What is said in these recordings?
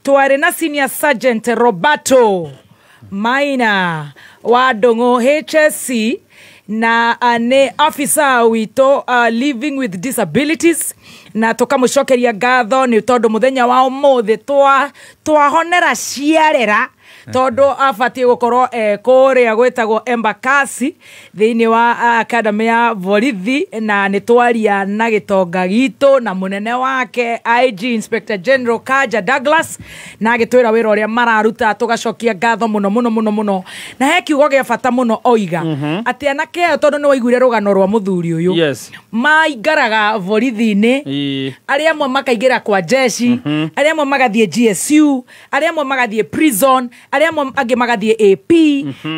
tware na Senior Sergeant Roberto Maina wa Ndung'u HSC na ne officer wito living with disabilities na tukamucokeria ngatho ni tondu muthenya wa umuthi twahonera ciarera tondu abatie gukorwo kuria gwetagwo Embakasi thiini wa academy ya borithi na ni twaria na gitonga gitu na munene wake IG Inspector General Kaja Douglas na agitwira wira uria mararuta tugacokia ngatho muno na he kiugo gia bata muno oiga ati anake tondu ni waiguire rugano rwa muthuri uyu maingaraga borithi-ini aria amwe makaingira kwa jeshi aria amwe magathie GSU aria amwe magathie prison aria amwe angi magathie AP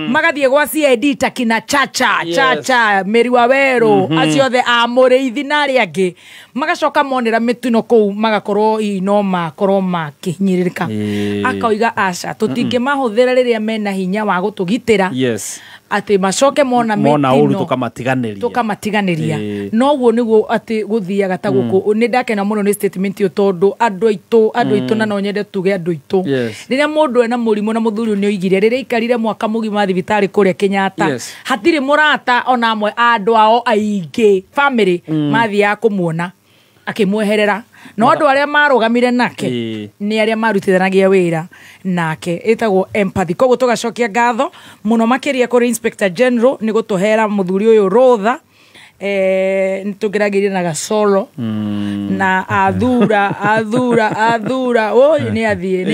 magathie gwa CID takina chacha Meri Waweru acio the amuriithi na aria angi magacoka monera mituno kou magakorwo no makorwo makihinyiririka akoiga aca tutinge mahuthira riria mena hinya wa gutugitira ati macoke mona mitino tukamatiganiria no guo niguo ati guthiaga ta guku ni ndakena muno ni statement yo tondu andu aitu na no nyende tuge andu aitu riria mundu ena murimo na muthuri ni oigire riria ikarire mwaka mugima thibitari kuria Kenyatta hatiri murata ona amwe andu ao aingi family mathia kumuona akimweherera no andu aria marugamire nake ni aria marutithanagia wira nake etagwo empathy koguo tugacokia ngatho muno makiria kuri Inspector General ni gutuhera muthuri uyu rutha nitugeragiria na gasolo na athura oi ni athie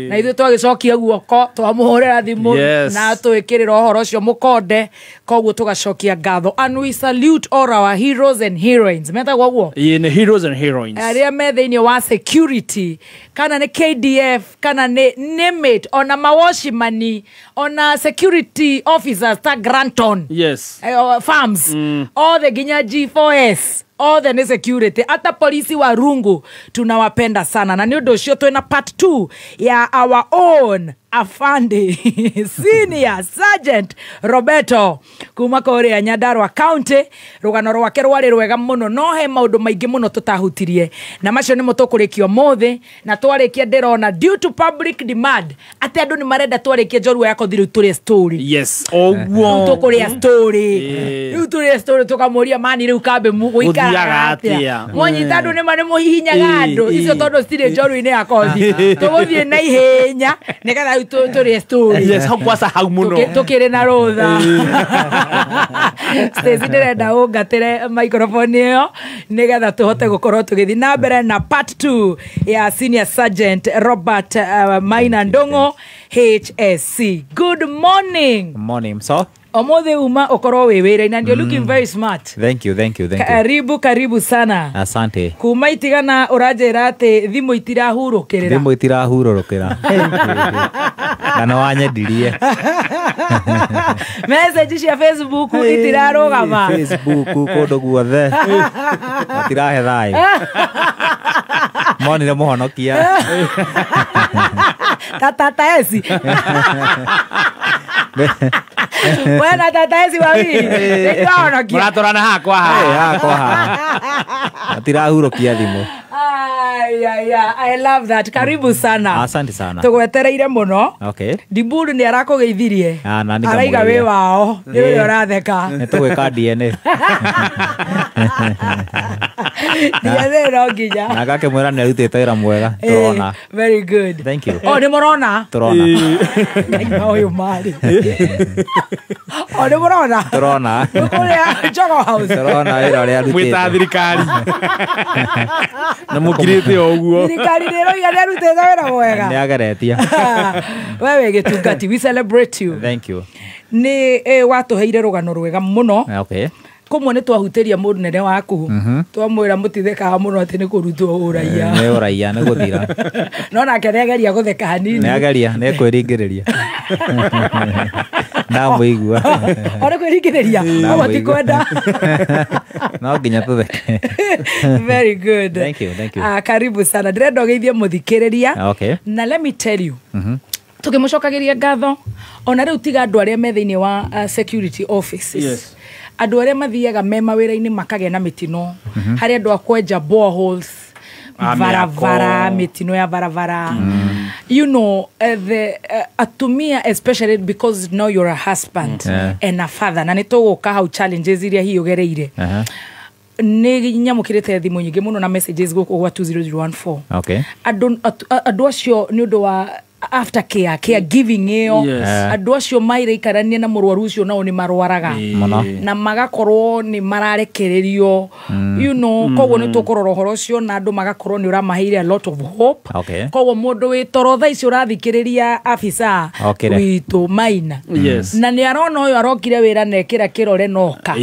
na ithu twagicokia guoko twamuhorera thimu na twikirira uhoro ucio mukonde koguo tugacokia ngatho and we salute all our heroes and heroines meta guo heroes and heroines aria me thiini wa security kana ni KDF kana ni NIMIT ona mawashimani ona security officers ta Granton farms all the ginya G4S all the security hata polisi wa Rungu tunawapenda sana na ni undu ucio twina part 2 ya our own afande Senior Sergeant Roberto kuma kuria Nyandarua County rugano rwake rwari rwega muno no he maundu maingi muno tutahutirie na macio nimo tukurikio mothe na twarikia ndirona due to public demand ati andu ni marenda twarikie njorua yako thiru turia story oguo tukuria story tukamuria mani riu kambe guikara atia mwonyita andu ni mane muhihinyaga andu icio tondu stire njorua-ini ya kothi tuguthie na ihenya nigetha turia story kwasa hau muno tukire na rutha Stacy ndirenda ungatire microphone iyo nigetha tuhote gukorwo tugithi na mbere na part 2 ya Senior Sergeant Robert Maina Ndung'u HSC. Good morning so omothe uma okoro wewere and you're looking very smart. Thank you. Karibu sana. Asante. Kuma itigana urajera ate thimu itirahurukira. Kana wanyedirie. Message cia Facebook itirarugama. Facebook kodo guothe. Atirahe thai. Monire muhonokia. Tata esi. Wena tata esi wapi? Nikaonokia. Muratorana hakwa ha. Atirahurukia thimu. I love that. Karibu sana. Asante sana. Tugwetereire muno. Okay. Diburu ni arakugeithirie. Na nikamwira. Araiga we wao. Ni we uratheka. Nitugweka DNA. DNA roginya. Na gake mwera ni arutite wira mwega. Turona. Very good. Thank you. Oh, ni morona. Turona. Ngai oyo mari. Oh, ni morona. Turona. Kuria Jogo House. Turona wira uria arutite. Mwita thirikari. Na mukirite oguo. Thirikari rero iga arutite wira mwega. Ni ageretia. Wewe gitungati, we celebrate you. Thank you. Ni watuheire rugano rwega muno. Okay. Kumwe ni twahutiria mundu nene waku twamwira mutitheka muno ati ni kurutwo uraia ni uraia ni guthira no nake negeria gutheka hanini ni ageria ni kwiringiriria na muigua ora kwiringiriria no tikwenda no nginya tutheke. Very good. Thank you. Karibu sana ndirenda ugeithie muthikiriria. Okay. Na let me tell you tukimucokagiria ngatho ona riu tiga andu aria me thiini wa security offices andu aria mathiaga me mawira-ini makagea na mitino hari andu akwenja boreholes varavara mitino ya varavara you know the atumia especially because now you're a husband and a father na nitogoka how challenges iria hiyo gereire nĩ nyamũkĩrĩte thimũ nyingĩ mũno na messages gũkũ gwa 20014 okay andũ acio nĩ ũndũ wa aftercare giving ĩyo andũ acio mairĩikarania na mũrwaru ũcio nao nĩ marwaraga na magakorwo nĩ mararekererio you know koguo nĩ tũkũrora ũhoro ũcio na andũ magakorwo nĩ ũramaheire a lot of hope koguo mũndũ wĩ toro thaa icio ũrathikĩrĩria afisa witũ Maina na nĩ arona ũyũ arokire wĩra na ekĩra kĩrore noka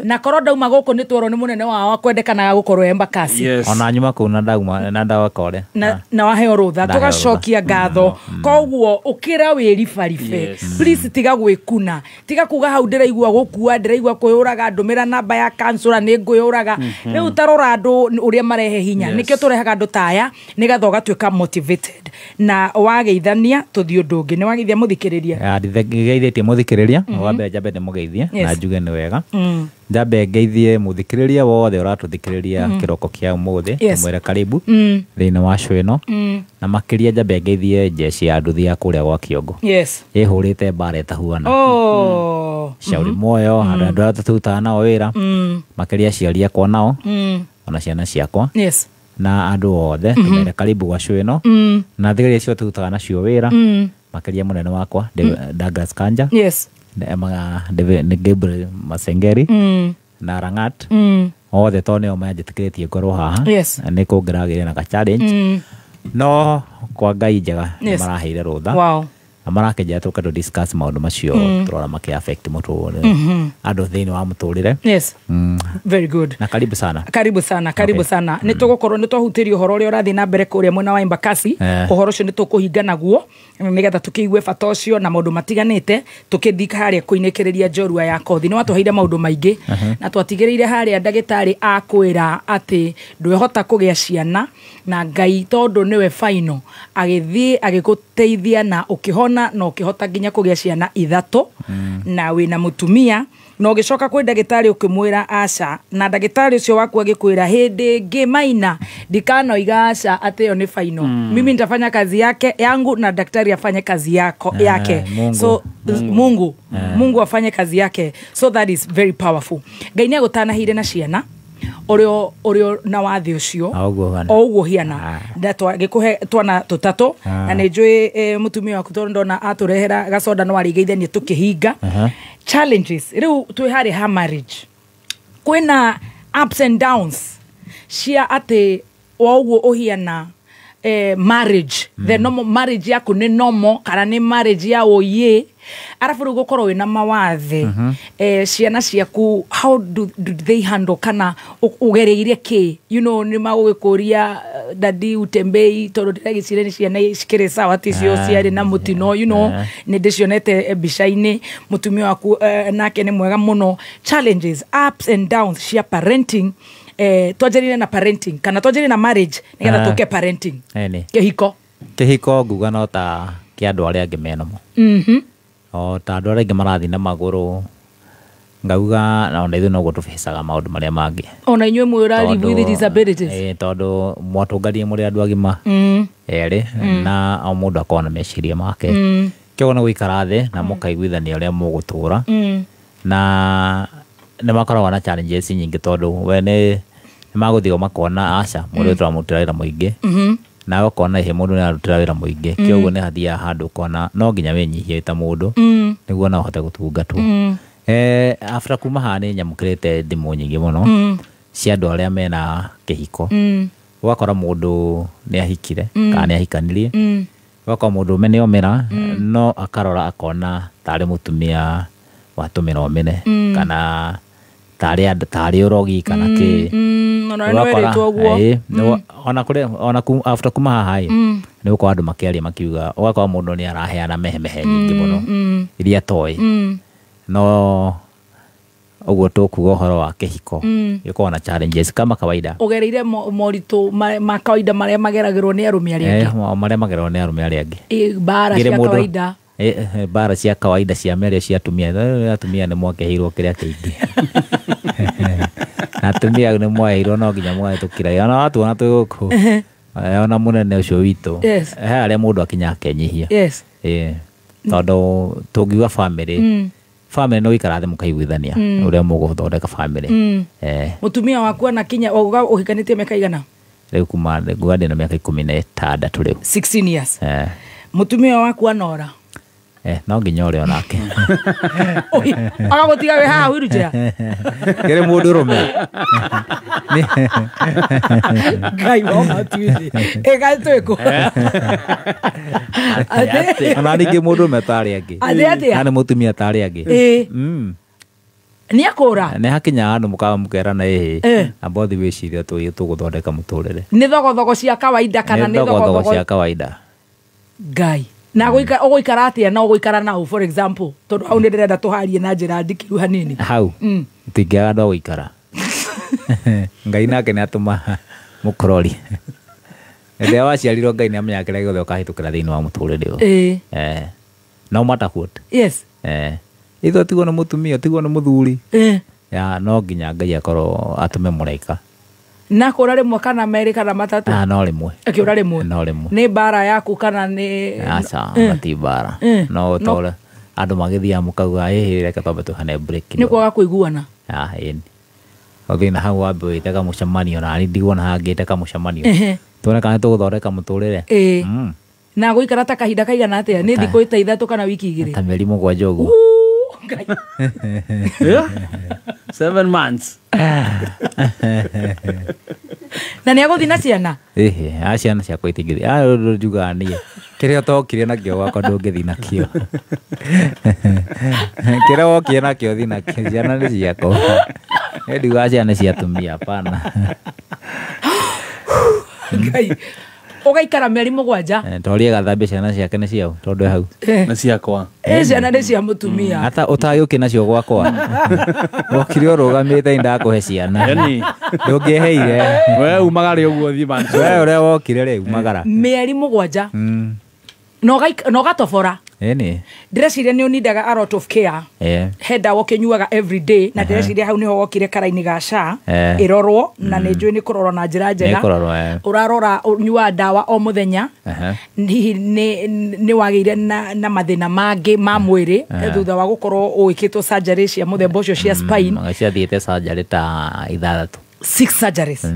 na korwo ndauma gũkũ nĩ twerwo nĩ mũnene wao kwendekanaga gũkorwo embakasi ona nyuma kũu na ndauma na ndawakore na waheo rũtha tũgacokia ngatho koguo ukira wiribaribe please tiga gwikuna tiga kuga hau ndiraigua gukua ndiraigua kuyuraga ndumira namba ya kansura ni nguyuraga riu tarora andu uria marehe hinya nikio turehaga andu taya nigatha ugatwika motivated na wageithania tuthi undu ungi ni wageithia muthikiriria ndigeithĩtie muthikiriria wambe njambe ndĩmugeithie na njuge nĩ wega njambe ngeithie muthikiriria wothe uratuthikiriria kiroko kia umuthi tumwire karibu thĩinĩ wa show ĩno na makĩria njambe ngeithie jeshi ya nduthi ya kũrĩa gwa Kĩongo ĩhũrĩte mbara ĩtahuana Shauri Moyo andũ arĩa tũrutaga nao wĩra makĩria aciari akwa nao ona ciana ciakwa na andũ othe tumwire karibu gwa show ĩno na thigari cio tũrutaga nacio wĩra makĩria mũnene wakwa Douglas Kanja nĩ Gabriel Masengeri na Rangat othe to nĩo manjĩtĩkĩrĩtie ngorwo haha nĩ kũngeragĩria na challenge no kwa Ngai njega nĩ maraheire rũtha na marakĩnjĩra tũka discuss maũndũ macio tũrora makĩ affect mũtũrĩre andũ thĩinĩ wa mũtũrĩre very good na karibu sana nĩ tũgũkorwo nĩ twahutĩrio ũhoro ũrĩa ũrathiĩ na mbere kũrĩa mwena wa Embakasi ũhoro ũcio nĩ tũkũhinga naguo nĩgetha tũkĩigue bata ũcio na maũndũ matiganĩte tũkĩthiĩ harĩa kũinĩkĩrĩria njorua ya kothi nĩ watũheire maũndũ maingĩ na twatigĩrĩire harĩa ndagĩtarĩ akwĩra atĩ ndwĩhota kũgĩa ciana na Ngai tondũ nĩwe final agĩthiĩ agĩgũteithia na ũkĩhona na ũkĩhota nginya kũgĩa ciana 3 na wĩna mũtumia na ũgĩcoka kwĩ ndagĩtarĩ ũkĩmwĩra aca na ndagĩtarĩ ũcio waku agĩkwĩra hĩndĩ ĩngĩ Maina ndikanoiga aca atĩ yo nĩ final mimi nitafanya kazi yake yangu na daktari afanye kazi yake so Mungu afanye kazi yake so that is very powerful Ngai nĩ agũtanahire na ciana orio na wathi ucio oguo hiana ndatwa gikuhe twana tutatu na nĩ njũĩ mutumia waku tondũ ndona aturehera gacoda no arigeithania tukihinga challenges riu twi hari ha marriage kwina ups and downs cia ati oguo uhiana marriage the normal marriage yaku ni normal kana ni marriage ya oye arafu rĩu gũkorwo wĩna mawathe ciana ciaku how do they handle kana ũgereire kĩ you know nĩ magũgĩkũria dadi utembei tondũ ndĩragĩcire nĩ ciana cikĩrĩ sawa ticio ciarĩ na mũtino you know nĩ ndĩcionete mbica-inĩ mũtumia waku nake nĩ mwega mũno challenges ups and downs cia parenting twajarire na parenting kana twajarire na marriage nĩgetha tũke parenting kĩhiko nguga no ta kĩa andũ arĩa angĩ menamo o ta andũ arĩa angĩ marathi na magũrũ ngauga na ona ithuĩ noguo tũbecaga maũndũ marĩa mangĩ ona inyuĩ mũrari with disabilities tondũ mwatũnganie mũrĩ andũ agima erĩ na o mũndũ akorwo na meciria make kĩoguo nĩ gũikara thĩ na mũkaiguithania ũrĩa mũgũtũũra na nĩ makoragwo na challenges nyingĩ tondũ we nĩ magũthiĩ makona aca mũndũ tũramũrutĩra wĩra mũingĩ na ũkona ihe mũndũ nĩ arutĩra wĩra mũingĩ kĩoguo nĩ hathiaga handũ ũkona no nginya wĩnyihie ta mũndũ nĩguo no ũhote gũtungatwo after kuma haha nĩ nyamũkĩrĩte thimũ nyingĩ mũno cia andũ arĩa mena kĩhiko ũgakora mũndũ nĩ ahikire kana nĩ ahikanirie ũgakora mũndũ ũme nĩ omera no akarora akona tarĩ mũtumia watũmĩra omene kana tarĩ ũrogi kana kĩ ona after kuma haha nĩ gũkorwo andũ makĩaria makiuga ũgakora mũndũ nĩ araheana mehemehe nyingĩ mũno iria toĩ no ũguo tũkuga ũhoro wa kĩhiko gĩkoragwo na challenges kama kawaida ũgereire moritũ ma kawaida marĩa mageragĩrwo nĩ arũme arĩa angĩ marĩa mageragĩrwo nĩ arũme arĩa angĩ mbara cia kawaida mbara cia kawaida cia mĩario cia atumia nĩ mwakeheirwo kĩrĩa kĩingĩ na atumia nĩ mwaheirwo no nginya mũgahetũkĩra ona watuona twĩ gũkũ ona mũnene ũcio witũ he harĩa mũndũ akinya akenyihia tondũ tũngiuga family no gũikara thĩ mũkaiguithania ũrĩa mũgũthondeka family mũtumia waku anakinya ũhikanĩtie mĩaka igana rĩu kuma nguga ndĩna mĩaka 16 rĩu 16 years mũtumia waku anora no nginya ũrĩa onake agagũtiga wĩ haha wheelchair kĩrĩ mũndũ rũme ngai wamatuĩthĩ ĩgatwĩkũ ona ningĩ mũndũ rũme tarĩ angĩ na nĩ mũtumia tarĩ angĩ nĩ akũra nĩ hakinya handũ mũkawa mũkerana ambothi wĩciria tũgũthondeka mũtũrĩre nĩ thogothogo cia kawaida kana nĩ thogothogo cia kawaida ngai na ũgũikara atĩa na ũgũikara naũ for example tondũ hau nĩ ndĩrenda tũharie na njĩra ndikiru hanini hau tũingĩaga andũ a gũikara ngai nake nĩ atũma mũkũrori rĩrĩa waciarirwo ngai nĩ amenyaga kĩrĩa gĩothe ũkahĩtũkĩra thĩinĩ wa mũtũrĩre ũyũ no matter what itho tigwo nĩ mũtumia tigwo nĩ mũthuri no nginya ngai akorwo atũme mũraika na kũra rĩmwe kana merĩ kana matatũ no rĩmwe akĩũra rĩmwe no rĩmwe nĩ mbara yaku kana nĩ aca mati mbara no tore andũ magĩthiaga mũkauga reke twambe tũhane break nĩ kwaga kũiguana ĩni ũthĩna hau wambe wĩte kamũcemanio na nĩ ndigwona hangĩte kamũcemanio tuone kana tũgũthondeka mũtũrĩre na gũikara ta kahinda kaigana atĩa nĩ thikũ ta ithatũ kana wiki igĩrĩ ta mĩeri mũgwanja ũguo 7 months na nĩ agũthiĩ na ciana ciana ciakwa itingĩthiĩ njugaga niĩ kĩrĩa ũtokire nakĩo gwakwa ndũngĩthiĩ nakĩo kĩrĩa wokire nakĩo thiĩ nakĩo ciana nĩ ciakwa ndugaga ciana cia atumia hapana ngai ũgaikara mĩeri mũgwanja torie gathambia ciana ciake nĩ ciao tondũ hau na ciakwa ciana nĩ cia mũtumia hata ũtagĩũkĩ nacio gwakwa wokire ũrũgamĩte ndakũhe ciana ndũngĩheire we umaga rĩ ũguo thiĩ bantu we ũrĩa wokire rĩ umagara mĩeri mũgwanja na ũgatobora ndĩreciria nĩ ũnindaga a lot of care he ndawa ũkĩnyuaga every day na ndĩreciria hau nĩho wokire karaini ga SHA ĩrorwo na nĩ njũĩ nĩ kũrorwo na njĩra njega ũrarora ũnyuaga ndawa o mũthenya hihi nĩ wagĩire na mathĩna mangĩ ma mwĩrĩ thutha wa gũkorwo ũĩkĩtwo surgery cia mũthemba ũcio cia spine ciathiĩte surgery ta 6 surgeries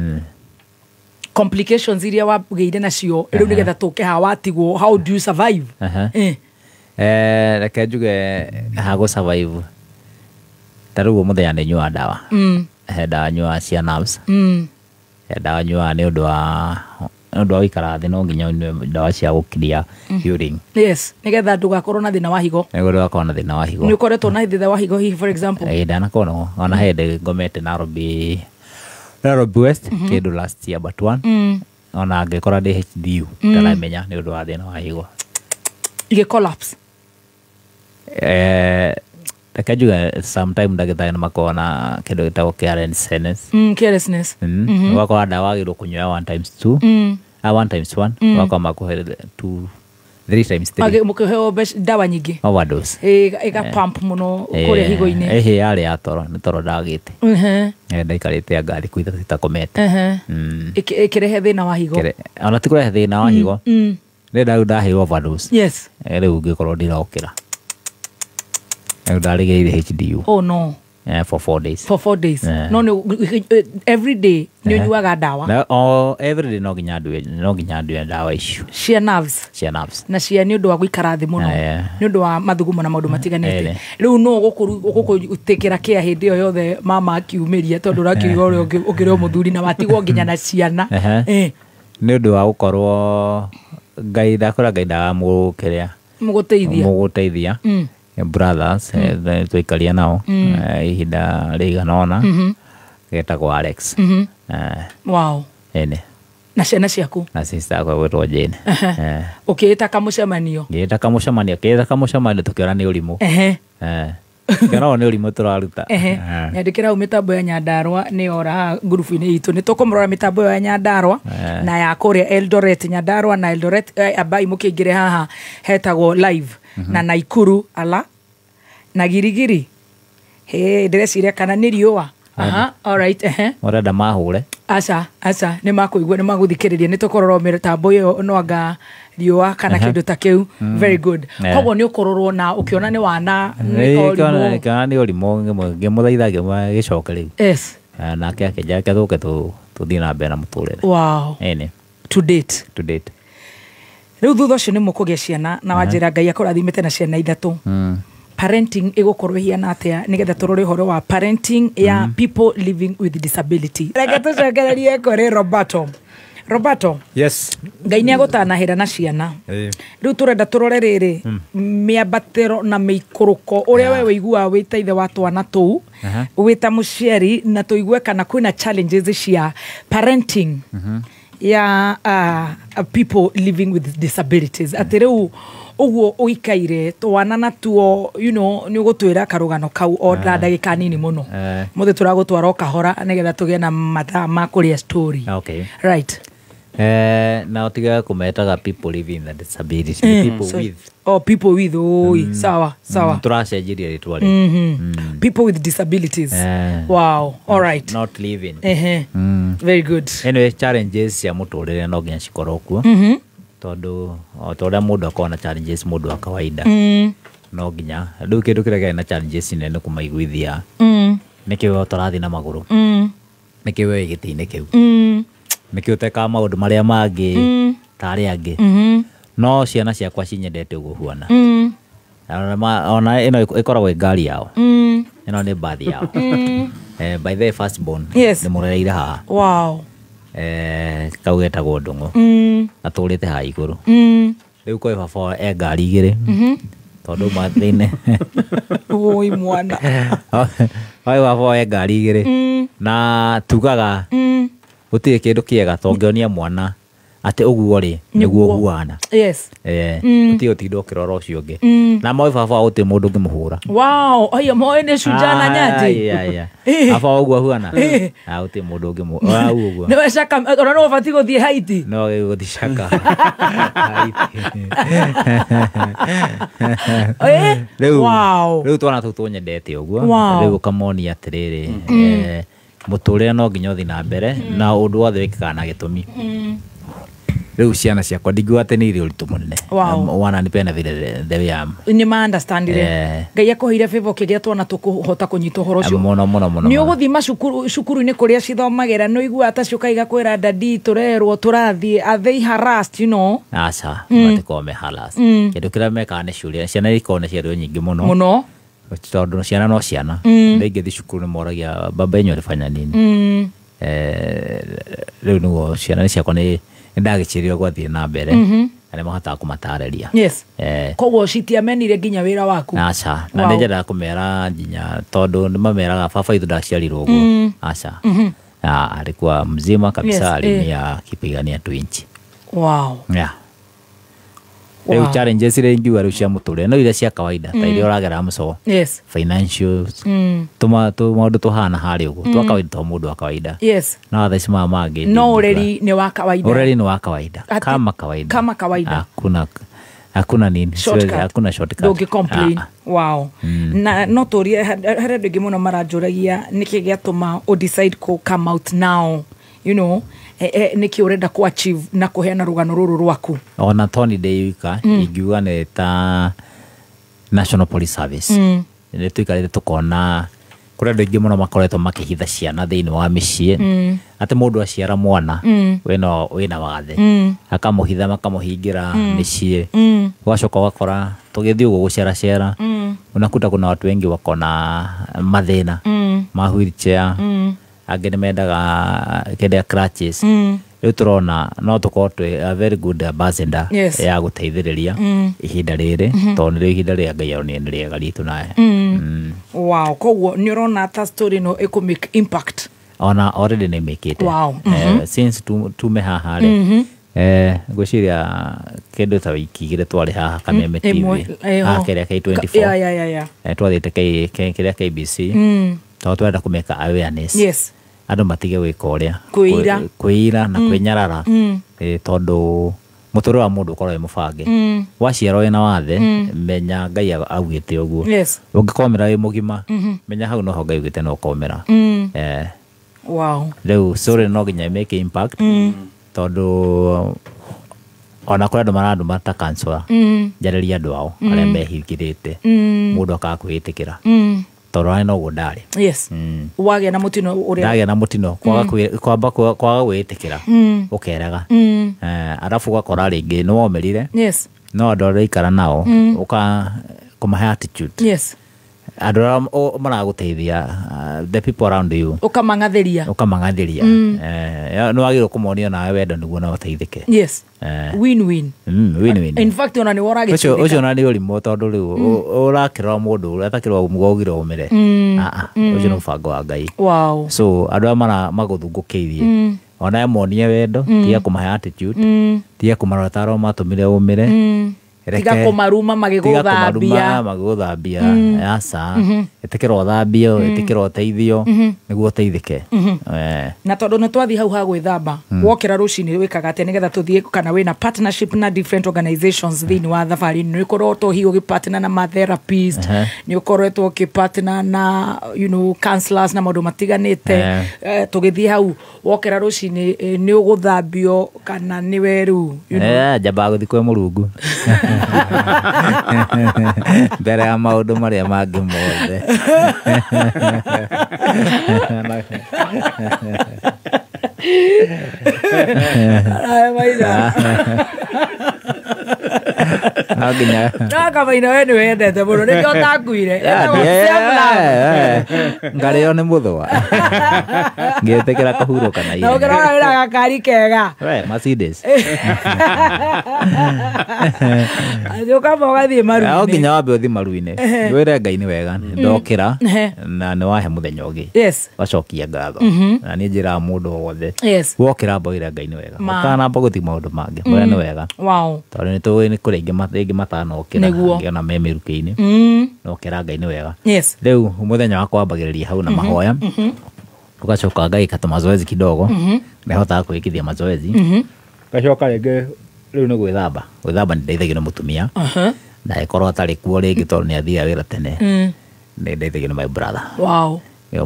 complications iria wagĩire nacio rĩu nĩgetha tũke haha watigwo how do you survive reke njuge hagũ survive ta rĩu mũthenya nĩ nyuaga ndawa he ndawa nyuaga cia nerves he ndawa nyuaga nĩ ũndũ wa gũikara thĩ no nginya ũnyue ndawa cia gũkiria hearing nĩgetha ndũgakorwo na thĩna wa higo nĩguo ndũgakorwo na thĩna wa higo nĩ ũkoretwo na thĩna wa higo hihi for example ndanakorwo ona hĩndĩ ngomete Nairobi West kĩndũ last year but one ona ngĩkora ndĩ HDU ndaramenya nĩ ũndũ wa thĩna wa higo collapse reke njuge sometime ndagĩtarĩ nĩ makoragwo na kĩndũ gĩtagwo carelessness ũgakora ndawa wagĩrĩirwo kũnyua 1 times 2 1 times 1 ũgakora makũhe 3 times 3 mũkĩheo ndawa nyingĩ overdose ĩgapump mũno kũrĩa higo-inĩ yarĩ ya toro nĩ toro ndagĩte ndaikarĩte ngari kuitha itakomete ĩkĩrehe thĩna wa higo ona ti kũrehe thĩna wa higo nĩ ndaheirwo overdose rĩu ngĩkorwo ndirokĩra rĩu ndarĩgĩire HDU for 4 days no every day nĩ ũnyuaga ndawa every day no nginya ndue ndawa icio cia nerves na cia nĩ ũndũ wa gũikara thĩ mũno nĩ ũndũ wa mathugumo na maũndũ matiganĩte rĩu no ũgũkũtĩkĩra kĩa hĩndĩ ĩyo yothe mama akiumĩria tondũ ũrakiuga ũrĩa ũkĩrĩ o mũthuri na watigwo nginya na ciana nĩ ũndũ wa gũkorwo ngai ndakora ngai ndagamũkĩrĩa mũgũteithia brothers twaikaria nao ihinda rĩigana ona getagwo Alex na ciana ciaku na sister akwa gwĩtwo Jane ũkĩĩta kamũcemanio kamũcemanio tũkĩona nĩ ũrimũ kĩona nĩ ũrimũ tũraruta nyandĩkĩra hau mĩtambo ya Nyandarua nĩ ora ngurubu-inĩ itũ nĩ tũkũmũrora mĩtambo ya Nyandarua na ya kũrĩa Eldoret Nyandarua na Eldoret ambai mũkĩingĩre haha hetagwo live na Naikuru na Girigiri ndĩreciria kana nĩ riũa all right Orenda mahure aca nĩ makũigua nĩ magũthikĩrĩria nĩ tũkororwo mĩtambo ĩyo nwanga riũa kana kĩndũ ta kĩu very good koguo nĩ ũkororwo na ũkĩona nĩ wana nĩkĩona nĩ ũrimũ ngĩmũthaitha gĩcoke rĩu yes nake akĩnja tũke tũthiĩ na mbere na mũtũrĩre wow to date rĩu thutha ũcio nĩ mũkũgĩa ciana na wanjĩra Ngai akũrathimĩte na ciana ithatũ parenting ĩgũkorwo hiana atĩa nĩgetha tũrore ũhoro wa parenting ya people living with disability reke tũcokererie kũrĩ Roberto Yes. Ngai nĩ agũtanahĩra na ciana rĩu tũrenda tũrore rĩrĩ mĩambatĩro na mĩikũrũko ũrĩa we wĩiguaga wĩ ta ithe wa twana tũu wĩ ta mũciari na tũigue kana kwĩna challenges cia parenting ya people living with disabilities atĩ rĩu ũguo ũikaire twana natuo nĩ ũgũtwĩra karũgano kau o ndagĩka nini mũno mũthĩ tũragũtwara o kahora nĩgetha tũgĩe na mathaa ma kũrĩa story right na ũtigaga kũmetaga people living with disabilities people with sawa tũracenjirie rĩtwa people with disabilities wow all right not living very good anyway challenges cia mũtũrĩre no nginya cikorwo kuo tondũ ũrĩa mũndũ akorwo na challenges mũndũ wa kawaida no nginya rĩu kĩndũ kĩrĩa kĩarĩ na challenges nene kũmaiguithia nĩkĩo tũrathiĩ na magũrũ nĩkĩo we gĩtĩ-inĩ kĩu nĩkĩo ũtekaga maũndũ marĩa mangĩ tarĩ angĩ no ciana ciakwa cinyendete ũguo huana ona ĩno ĩkoragwo ngari yao ĩno nĩ bathi yao by the first born nĩ mũrereire haha kau getagwo Ndũng'ũ atũrĩte haha igũrũ rĩu koĩ baba ngari igĩrĩ tondũ mathĩinĩ oi mwana oĩ baba ngari igĩrĩ na tugaga gũtirĩ kĩndũ kĩega tongĩonia mwana atĩ ũguo rĩ nĩguo ũhuana gũtirĩ ũtinda ũkĩrora ũcio ũngĩ na moĩ baba gũtirĩ mũndũ ũngĩmũhũra aya moĩ nĩ cunja na nyanjĩ baba ũguo ahuana gũtirĩ mũndũ ũngĩmũhũra ũguo nĩwe caka ona no ũbatiĩ gũthiĩ Haiti no gũthiĩ caka rĩu twana tũu tũnyendete ũguo rĩu ũkamonia atĩrĩrĩ mũtũrĩre no nginya ũthiĩ na mbere na ũndũ wothe wĩkĩkaga na gĩtũmi rĩu ciana ciakwa ndingiuga atĩ nĩ irĩ ũritũ mũnene wananipenda vile the way am nĩ ma understandire Ngai akũheire favor kĩrĩa twana tũkũhota kũnyita ũhoro ũcio mũno nĩ ũgũthiĩ macukuru-inĩ kũrĩa cithomagĩra nĩ ũiguaga ta ciũka igakwĩra dadi tũrerwo tũrathiĩ are they harassed aca matikorwo me harassed kĩndũ kĩrĩa mekaga nĩ ciũria ciana ikorwo nĩ ciarĩo nyingĩ mũno tondũ ciana no ciana ingĩthiĩ cukuru nĩ moragia baba yenyu alifanya nini rĩu nĩguo ciana nĩ ciakwa nĩ ndagĩcirio gwathiĩ na mbere na nĩ mahotaga kũmatarĩria koguo citiamenire nginya wĩra waku aca na nĩ nyendaga kũmera nginya tondũ nĩ mameraga baba itũ ndaciarirwo ũguo aca alikuwa mzima kabisa alimia kipigania 2 inchi rĩu challenges iria ingiuga rĩu cia mũtũrĩre no iria cia kawaida ta iria ũragera mũco financials maũndũ tũhana harĩ ũguo twa kawaida twa mũndũ wa kawaida no thaa ici maya mangĩ no ũreri nĩ wa kawaida ũreri nĩ wa kawaida kama kawaida hakuna nini hakuna shortcut ndũngĩ complain na no tũrie harĩ andũ aingĩ mũno maranjũragia nĩkĩ gĩatũma ũdecide kũ come out now nĩkĩ ũrenda kũ achieve na kũheana rũgano rũrũ rwaku ona Tony Ndeiwika ingiuga nĩ ta National Police Service nĩ tũikarĩte tũkona kũrĩ andũ aingĩ mũno makoretwo makĩhitha ciana thĩinĩ wa mĩciĩ atĩ mũndũ aciara mwana wĩna wathe akamũhitha makamũhingĩra mĩciĩ ũgacoka ũgakora tũgĩthiĩ ũguo gũceracera unakuta kuna watu wengi wako na mathĩna ma wheelchair angĩ nĩ mendaga kĩndĩa crutches rĩu tũrona no tũkorwo twĩ a very good ambassador ya gũteithĩrĩria ihinda rĩrĩ tondũ nĩrĩo ihinda rĩa Ngai nĩ rĩega ritũ naye koguo nĩ ũrona ta story no ĩkũ-make impact ona already nĩ mĩkĩte since tume haha rĩ ngwĩciria kĩndũ ta wiki igĩrĩ twarĩ haha Kameme TV kĩrĩa K24 twathiĩte kĩrĩa KBC tondũ twenda kũmeka awareness andũ matige gwĩka ũrĩa kwĩira na kwĩnyarara tondũ muturire wa mundu ukorwo mubange waciarwo wina wathe menya Ngai augite uguo ungikomera wi mugima menya hau no ho Ngai augite no komera wow riu sore no ginya make impact tondu ona kuri andu marandu ta cancer jareria andu ao aria mehingirite mundu akakwitikira tondu no gundari wage na mutino uria ndage na mutino kwaga gwitikira ukeraga arafu gwakora ringi no womerire no andu aria ikara nao uka kumahe attitude andu maraguteithia the people around you ukamangatheria no wagirwo kumonio nawe wendo niguo no uteithike win-win in fact ona ni wora gicho ucio na ni urimo tondu riu urakirwa mundu uria atakirwa umugogire umire ucio no mubango wa Ngai so andu amara maguthungukeirie ona yamonie wendo tia kumahe attitude tia kumarora taro matumire umire tiga kumaruma magiguthambia yasa etikirwo thambio etikirwo teithio niguo teithike na tondu no twathi hau ha gwithamba wokira rucini wikaga ate nigetha tuthie kana wina partnership na different organizations thini wa thabari ni ukoretwo hiyo gipartner na ma therapist ni ukoretwo gipartner na counselors na maundu matiganite tugithie hau wokira rucini ni uguthambio kana ni weru jamba guthi kwe Mulungu mbere ya maundu maria mangi mothe Kamaina we ni wendete muno nikio takuire ngario ni muthwa ngetekera kahuruka na iyo no gerora wira gakari kega Mercedes ajo kama ugathie maru o ginya wambe uthi maru-ini wire Ngai ni wega ndokira na ni wahe muthenya ungi wacokia ngatho na ni njira mundu wothe wokira mboire Ngai ni wega kana mboguthi maundu mangi moya ni wega tondu ni tuwi ni kuri ingi matanokira ngiona me miruki-ini nokira Ngai ni wega riu muthenya wa kwambagiriria hau na mahoya ugacoka Ngai kata mazoezi kidogo nehota kwikithia mazoezi gacoka ringi riu ni gwithamba ni ndeithagio ni mutumia ndaikorwo atari kuo ringi tondu ni athia wira tene ni ndeithagio ni my brother yo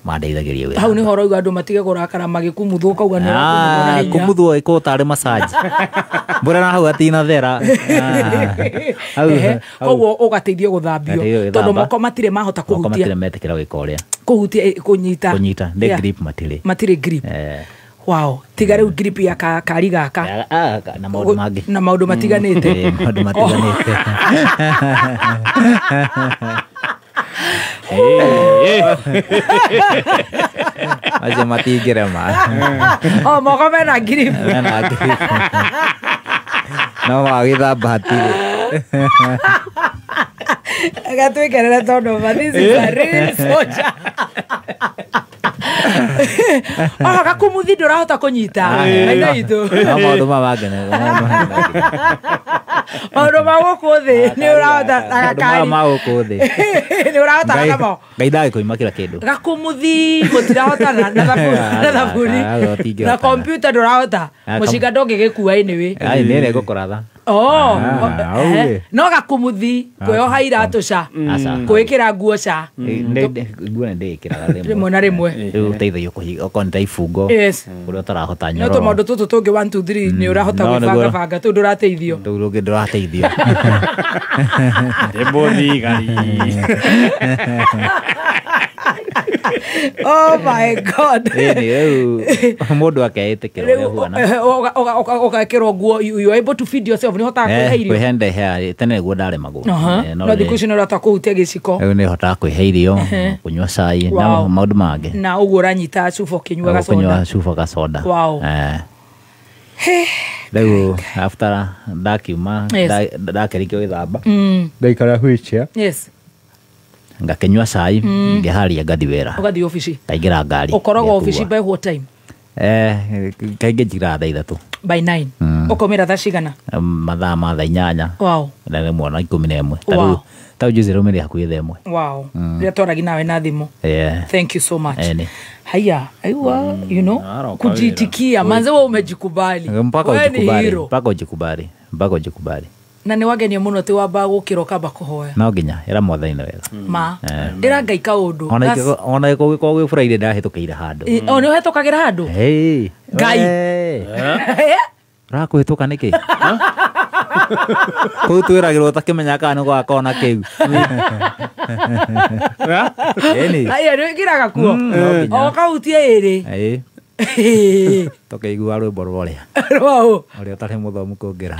mandeithagiria wira hau ni horo uga andu matige kurakara magikumuthwo kauga ni kumuthwo iko tari massage mbura na hau atina thera koguo ugateithio guthambio tondu moko matire mahota kuhutia matire metekera gwika uria kuhutia kunyita ni grip matire grip tiga riu grip ya kari gaka na maundu matiganite aje matigire moko mena grip no wagithamba hatire agatwikerera tondu this is a real soldier gakumuthi ndurahota kunyita aina itu maundu mabangene maundu maguku thi ni urahota agakari maguku thi ni urahota namo Ngai ndagikuima kila kindu gakumuthi gutirahotana na thaburi na computer ndurahota mucinga ndungigikua iniwi ai nere gukoratha no gakumuthi kweoha iratu ca kwikira nguo ca nguo ndikiraga rimwe na rimwe riu teithagio ukonita ibungo uria utarahota nyoro no tumaundu tutu tungi 1 2 3 ni urahota gwibanga tu ndurateithio ndurungi ndurateithio rimbothigari oh my god mundu akeitikira ugakirwo nguo you are able to feed yourself ni hotaga kwihe irio kwihe ndehe tene guo ndare magu no thiku ici ni urahota kuhutia giciko riu ni hotaga kwihe irio kunyua cai na maundu mangi na uguo uranyita cuba ukinyua gacoda riu after ndakiuma ndakerikia gwithamba ngaikara wheelchair ngakenyua cai ngiharia ngathi wira ugathi ofici ngaingira ngari ukoragwo ofici by what time kaingĩ njira thaa 3 by 9 ukomera thaa cigana mathaa ma thaa 8 wow na rĩmwe ona 11 Wow. ta juzi rumire hakuhĩ thaa 1 wow rĩa twaragi nawe na thimũ thank you so much Eni. haya aiwa you know Aro, kujitikia manze wewe umejikubali mpaka Wewe ni ujikubali hero. mpaka ujikubali na nĩ wagenia mũno tĩ wamba gũkĩra ũkamba kũhoya no nginya ĩra mwathani wega ma ndĩra ngai kaũndũ ona gĩkorwo gwĩ Friday ndahĩtũkĩire handũ o nĩ ũhetũkagĩra handũ Hey, Ngai. Ũrakũhĩtũka nĩkĩ kũu twĩragĩrwo ũtakĩmenya kana nĩ gwakorwo na kĩu Ĩni. haya nĩ wĩkĩraga kuo o kautie ĩrĩ Ĩĩ, tũkĩigua rwĩmbo rũrĩa rwaũ ũrĩa ũtarĩ mũthomu kũngĩra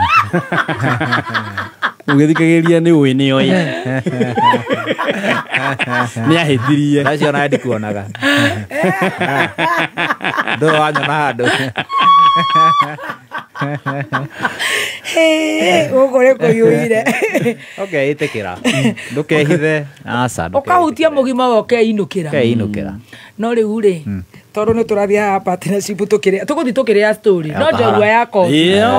Ũgĩthikagĩria nĩ ũĩ nĩ oĩ. Nĩ ahĩtirie. acio ona ndikuonaga ndũĩ wanyona handũ gũkũ nĩ kũiyũire ũkeĩtĩkĩra ndũkehithe aca ũkahutia mũgima wa ũkeinũkĩra ũkeinũkĩra no rĩu rĩ tondũ nĩ tũrathiĩ haha partnership tũgũthiĩ tũkĩrĩa story no njorua yako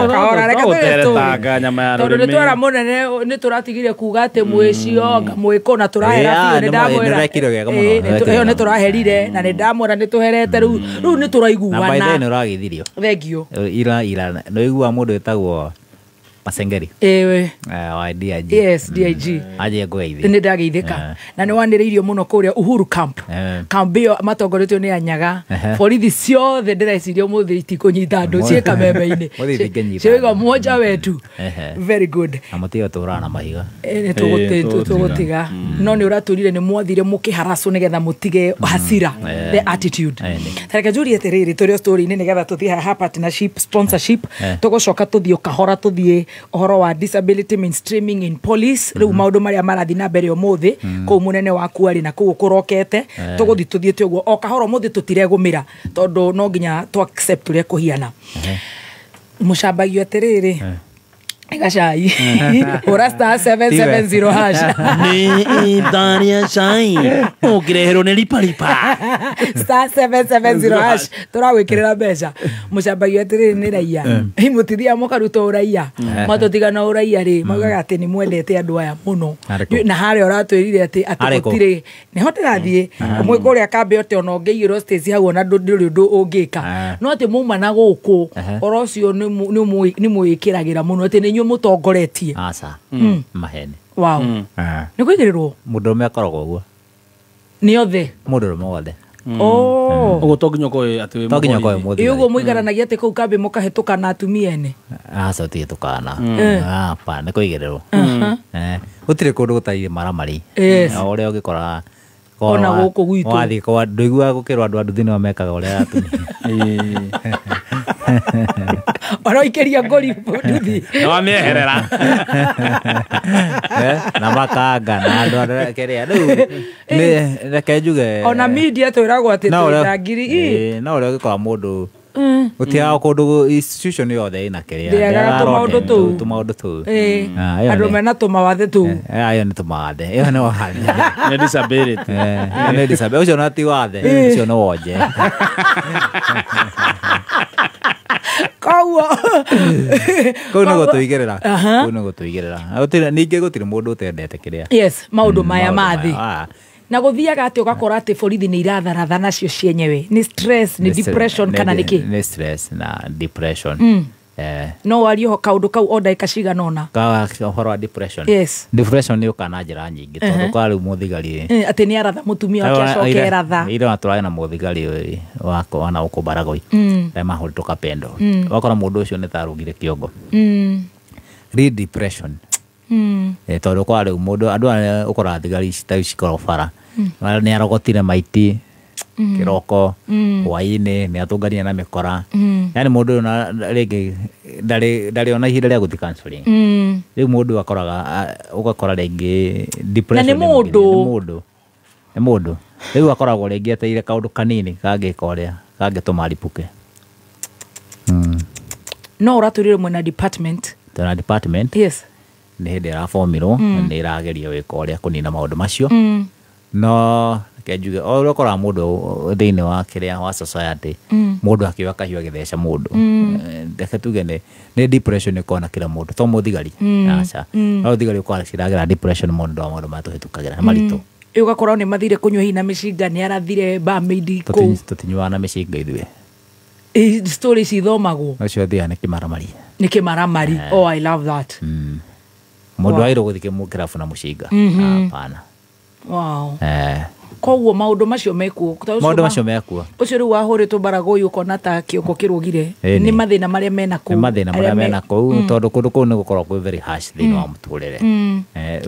kahora reke tũrĩ story tondũ nĩ twara mũnene nĩ tũratigire kuga atĩ mwĩcio ngamwĩkũ na tũrahera biũ nĩ ndamwĩra ĩyo nĩ tũraherire na nĩ ndamwĩra nĩ tũherete rĩu nĩ na tũraiguana baithe nĩ ũragithirio thengio ira nĩ ũigua mũndũ wĩtagwo Masengeri ĩwe wa DIG yes dig aje ngũgeithia nĩ ndageithĩka na nĩ wanĩrĩirio mũno kũrĩa Uhuru camp camp ĩyo matongoretio nĩ Anyaga borithi ciothe ndĩreciria ũmũthĩ itikũnyita andũ ciĩ kameme-inĩ ciĩga mmoja wetu very good na mũtio tũrana na mahiga tũgũtiga no nĩ ũratũrire nĩ mwathire mũkĩharacwo nĩgetha mũtige hasira the attitude tareke Juliet rĩrĩ tũrĩ story-inĩ nĩgetha tũthiĩ haha partnership sponsorship tũgũcoka tũthiĩ kahora tũthiĩ ũhoro wa disability mainstreaming in police rĩu maũndũ marĩa marathiĩ na mbere ũmũthĩ kũu mũnene waku arĩ na kũu kũrokete tũgũthiĩ tũthiĩte ũguo o kahora ũmũthĩ tũtiregũmĩra tondũ no nginya tũ accept ũrĩa kũhiana mũcambagio atĩrĩrĩ gacai ũra star 770 hash Nĩ Dania Shai. Ũkĩreherwo nĩ riparipa. star 770 hash tũragwĩkĩrĩra mbeca mũcambagio atĩrĩrĩ nĩ raia mũtithia mũkaruta ũraia matũtigana ũraia rĩ maugaga atĩ nĩ mwendete andũ aya mũno na harĩa ũratwĩrire atĩ gũtirĩ nĩho ndĩrathiĩ ũmwe kũrĩa kambe ote ona ũngĩigĩrwo stage hau ona ndũrĩ ũndũ ũngĩka no atĩ muma na gũkũ ũhoro ũcio nĩ mwĩkĩragĩra mũno atĩ nĩ inyuĩ mũtongoretie aca maheni wow nĩ kũigĩrĩrwo mũndũrũme akoragwo ũguo nĩ othe mũndũrũme wothe Ũguo to nginya ũkoĩ atĩ wĩ to nginya mũborithi. ũkoĩ mũthigari ũguo mũigaranagia atĩ kũu kambe mũkahĩtũka na atumia ene aca ũtigĩtũkana apa nĩ kũigĩrĩrwo gũtirĩ kũndũ gũtarire maramari ũrĩa ũngĩkora ona gũkũ gwitũ wathiĩ ndũiguaga gũkĩrwo andũ nduthi nĩo mekaga ũrĩa atumia oroikĩria ngori nduthi Nĩ wamĩeherera. na makanga na andũ arĩa rĩu reke njuge ona media twĩragwo atĩ twĩta ngiri no ũrĩa ũgĩkora mũndũ gũtiaga kũndũ institution yothe ĩna ndĩagaga tũmaũndũ tũu andũ mena tũmawathe tũu ayo nĩ tũmawathe ĩyo nĩ wathe Nĩ disability. nĩ disability ũcio no ti wathe ũcio nĩ wonje koguo kũu nĩ gũtũigĩrĩra kũu nĩ gũtũigĩrĩra ningĩ gũtirĩ mũndũ ũtendete kĩrĩa yes maũndũ maya mathĩ na gũthiaga atĩ ũgakora atĩ borithi nĩ iratharatha nacio cienyewe nĩ stress nĩ depression kana nĩkĩ nĩ stress na depression no wario kaũndũ kau o ndagĩka cigana ũna ũhoro wa depression yes depression nĩ ũka na njĩra nyingĩ tondũ kwa rĩu mũthigari atĩ nĩ aratha mũtumia wake acoke eratha ire watũrage na mũthigari wana ũkũ Baragoi mahũrĩtũka pendo wakora mũndũ ũcio nĩ tarũgire kĩongo real depression tondũ kwa rĩu mũndũ andũ arĩa ũkoraga thigari ta cikorwo bara nĩ arogotire maiti kĩroko hwaĩ-inĩ nĩ atũngania na mĩkora yani mũndũ ũyũ rĩngĩ ndarĩ ona ihinda rĩa gũthiĩ counseling rĩu mũndũ ũgakora rĩngĩ depression nĩ mũndũ rĩu akoragwo rĩngĩ eteire kaũndũ kanini kangĩka ũrĩa kangĩtũma aripũke no ũratũrire mwena department yes nĩ hĩndĩ ĩrabomirwo nĩ ĩrageria gwĩka ũrĩa kũnina maũndũ macio no kenjuge o ukora mundu thiini wa kiria wa society mundu akiwa kahiwa githeca mundu ndeke tuge ni depression ikona kila mundu to muthigari aca no thigari ukora ciragira depression mundu wa mundu matuhitukagira maritu ugakorwo ni mathire kunywa hina micinga ni arathire bamidi ku tutinywa na micinga ithwe stories ithomagwo acio thia ni kimaramari oh I love that mundu airo guthike mu kirafu na mucinga hapana wow koguo maundu macio mekuo ucio riu wahuritwo mbarago uyu ukona ta kioko kirugire ni mathina maria mena ku tondu kundu kuu ni gukorwo kwi very harsh thiini wa muturire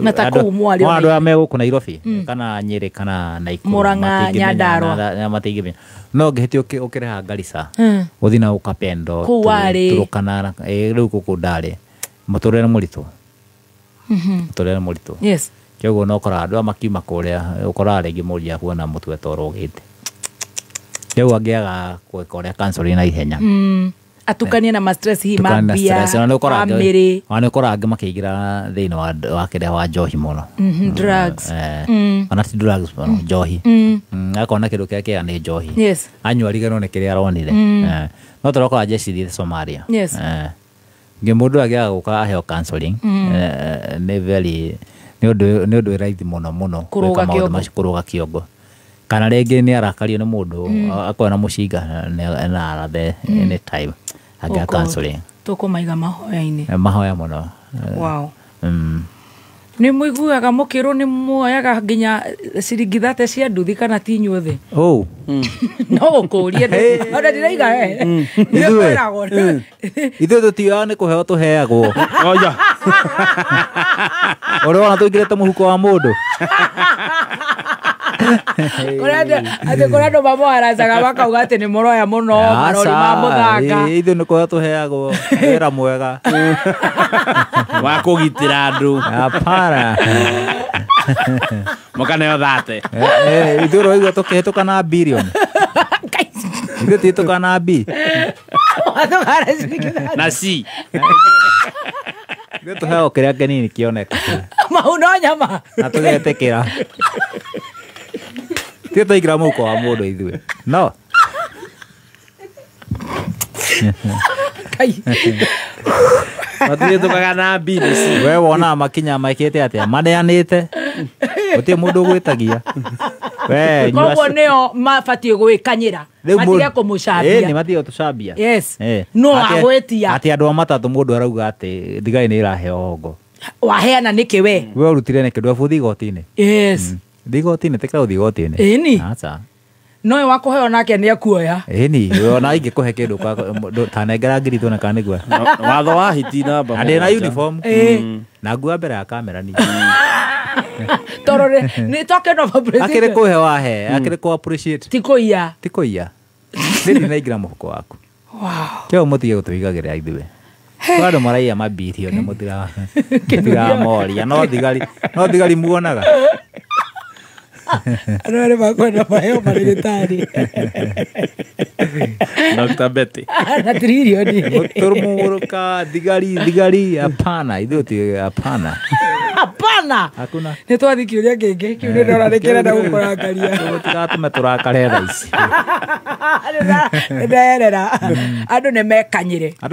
na ta kuu mwario andu a meguku Nairobi kana Nyeri kana Naikuru Murang'a Nyandarua matigimenya no ngihiti ukireha Garissa uthi na ukapendo turukana riu kuku ndari muturire muritu yes kyogo no kora andu amakiuma kuria ukora rigi muria kuona mutwe torogite kyogo angiaga kuria cancel na ihenya atukania na stress hii mambia family wana kora angi makigira thiini wa kiria wa njohi muno drugs ana ti drugs muno njohi akona kindu kia ni njohi yes anywa rigano ni kiria aronire no torokora jeshi Somalia yes ngimundu agiaga guka aheo counseling ni very ni undu raithi muno kuruga kiongo kana ringi ni arakario ni mundu akona mucinga na arathe any time agia counseling tukumaiga mahoya muno wow ni muiguaga mukiro ni muoyaga nginya ciringi 30 cia nduthi kana ti nyuothe no kuria ona ndiraiga ithuĩ tũtioyaga nĩ kũheo tũheagwo oya ũrona tũingĩrĩte mũhuko wa mũndũ kũrĩa andũ mamoharacaga makauga atĩ nĩ mũroya mũno marori ma mũthanga ithuĩ nĩ kũheo tũheagwo wĩra mwega wa kũgitĩra andũ apana mũkaneo 30 ithuĩ roigua tũkĩhĩtũka na bilioni ithuĩ tihĩtũka na bi na si ithuĩ tũheagwo kĩrĩa kĩnini kĩoneka mau no nyama na tũgetĩkĩra tiĩ tũingĩra mũhuko wa mũndũ ithuĩ no matihĩtũkaga na bi na si we wonaga makinya maikĩte atĩa maneanĩte gũtirĩ mũndũ ũgwĩtagia koguo nĩo mabatiĩ gwĩkanyĩra matige kũmũcambia nĩ matige gũtũcambia no agwĩtia atĩ andũ a matatũ mũndũ arauga atĩ thigari nĩ ĩraheo hongo waheana nĩkĩ we ũrutire nĩkĩ ndwebũthi igoti-inĩ thi igoti-inĩ tĩkĩra gũthi igoti-inĩ ĩni noĩ wa kũheo nake nĩ akuoya ĩni ona ingĩkũhe kĩndũ tanengera ngiri tuona kana nĩguo watho wa hiti namba ndĩ na uniform na ngua mbere ya kamera ni toro ni token of appreciation akĩrĩ kũhe wahe akĩrĩ kũ appreciate ti kũiya ndĩ na ingĩra mũhuko waku kĩo mũtige gũtũigagĩra ithuĩ andũ maraiya mabilioni mũtiramoria no thigari muonaga andũ arĩ makwenda maheo marĩgĩtarĩ Dr. Betty na trilioni mũtũrũmũrũka thigari apana ithuĩ ti apana hakuna nĩ twathi kĩũria kĩngĩ kĩu nĩ ndora nĩkĩrenda gũkũrakaria tũtigatũme tũrakare thaa ici nderera andũ nĩ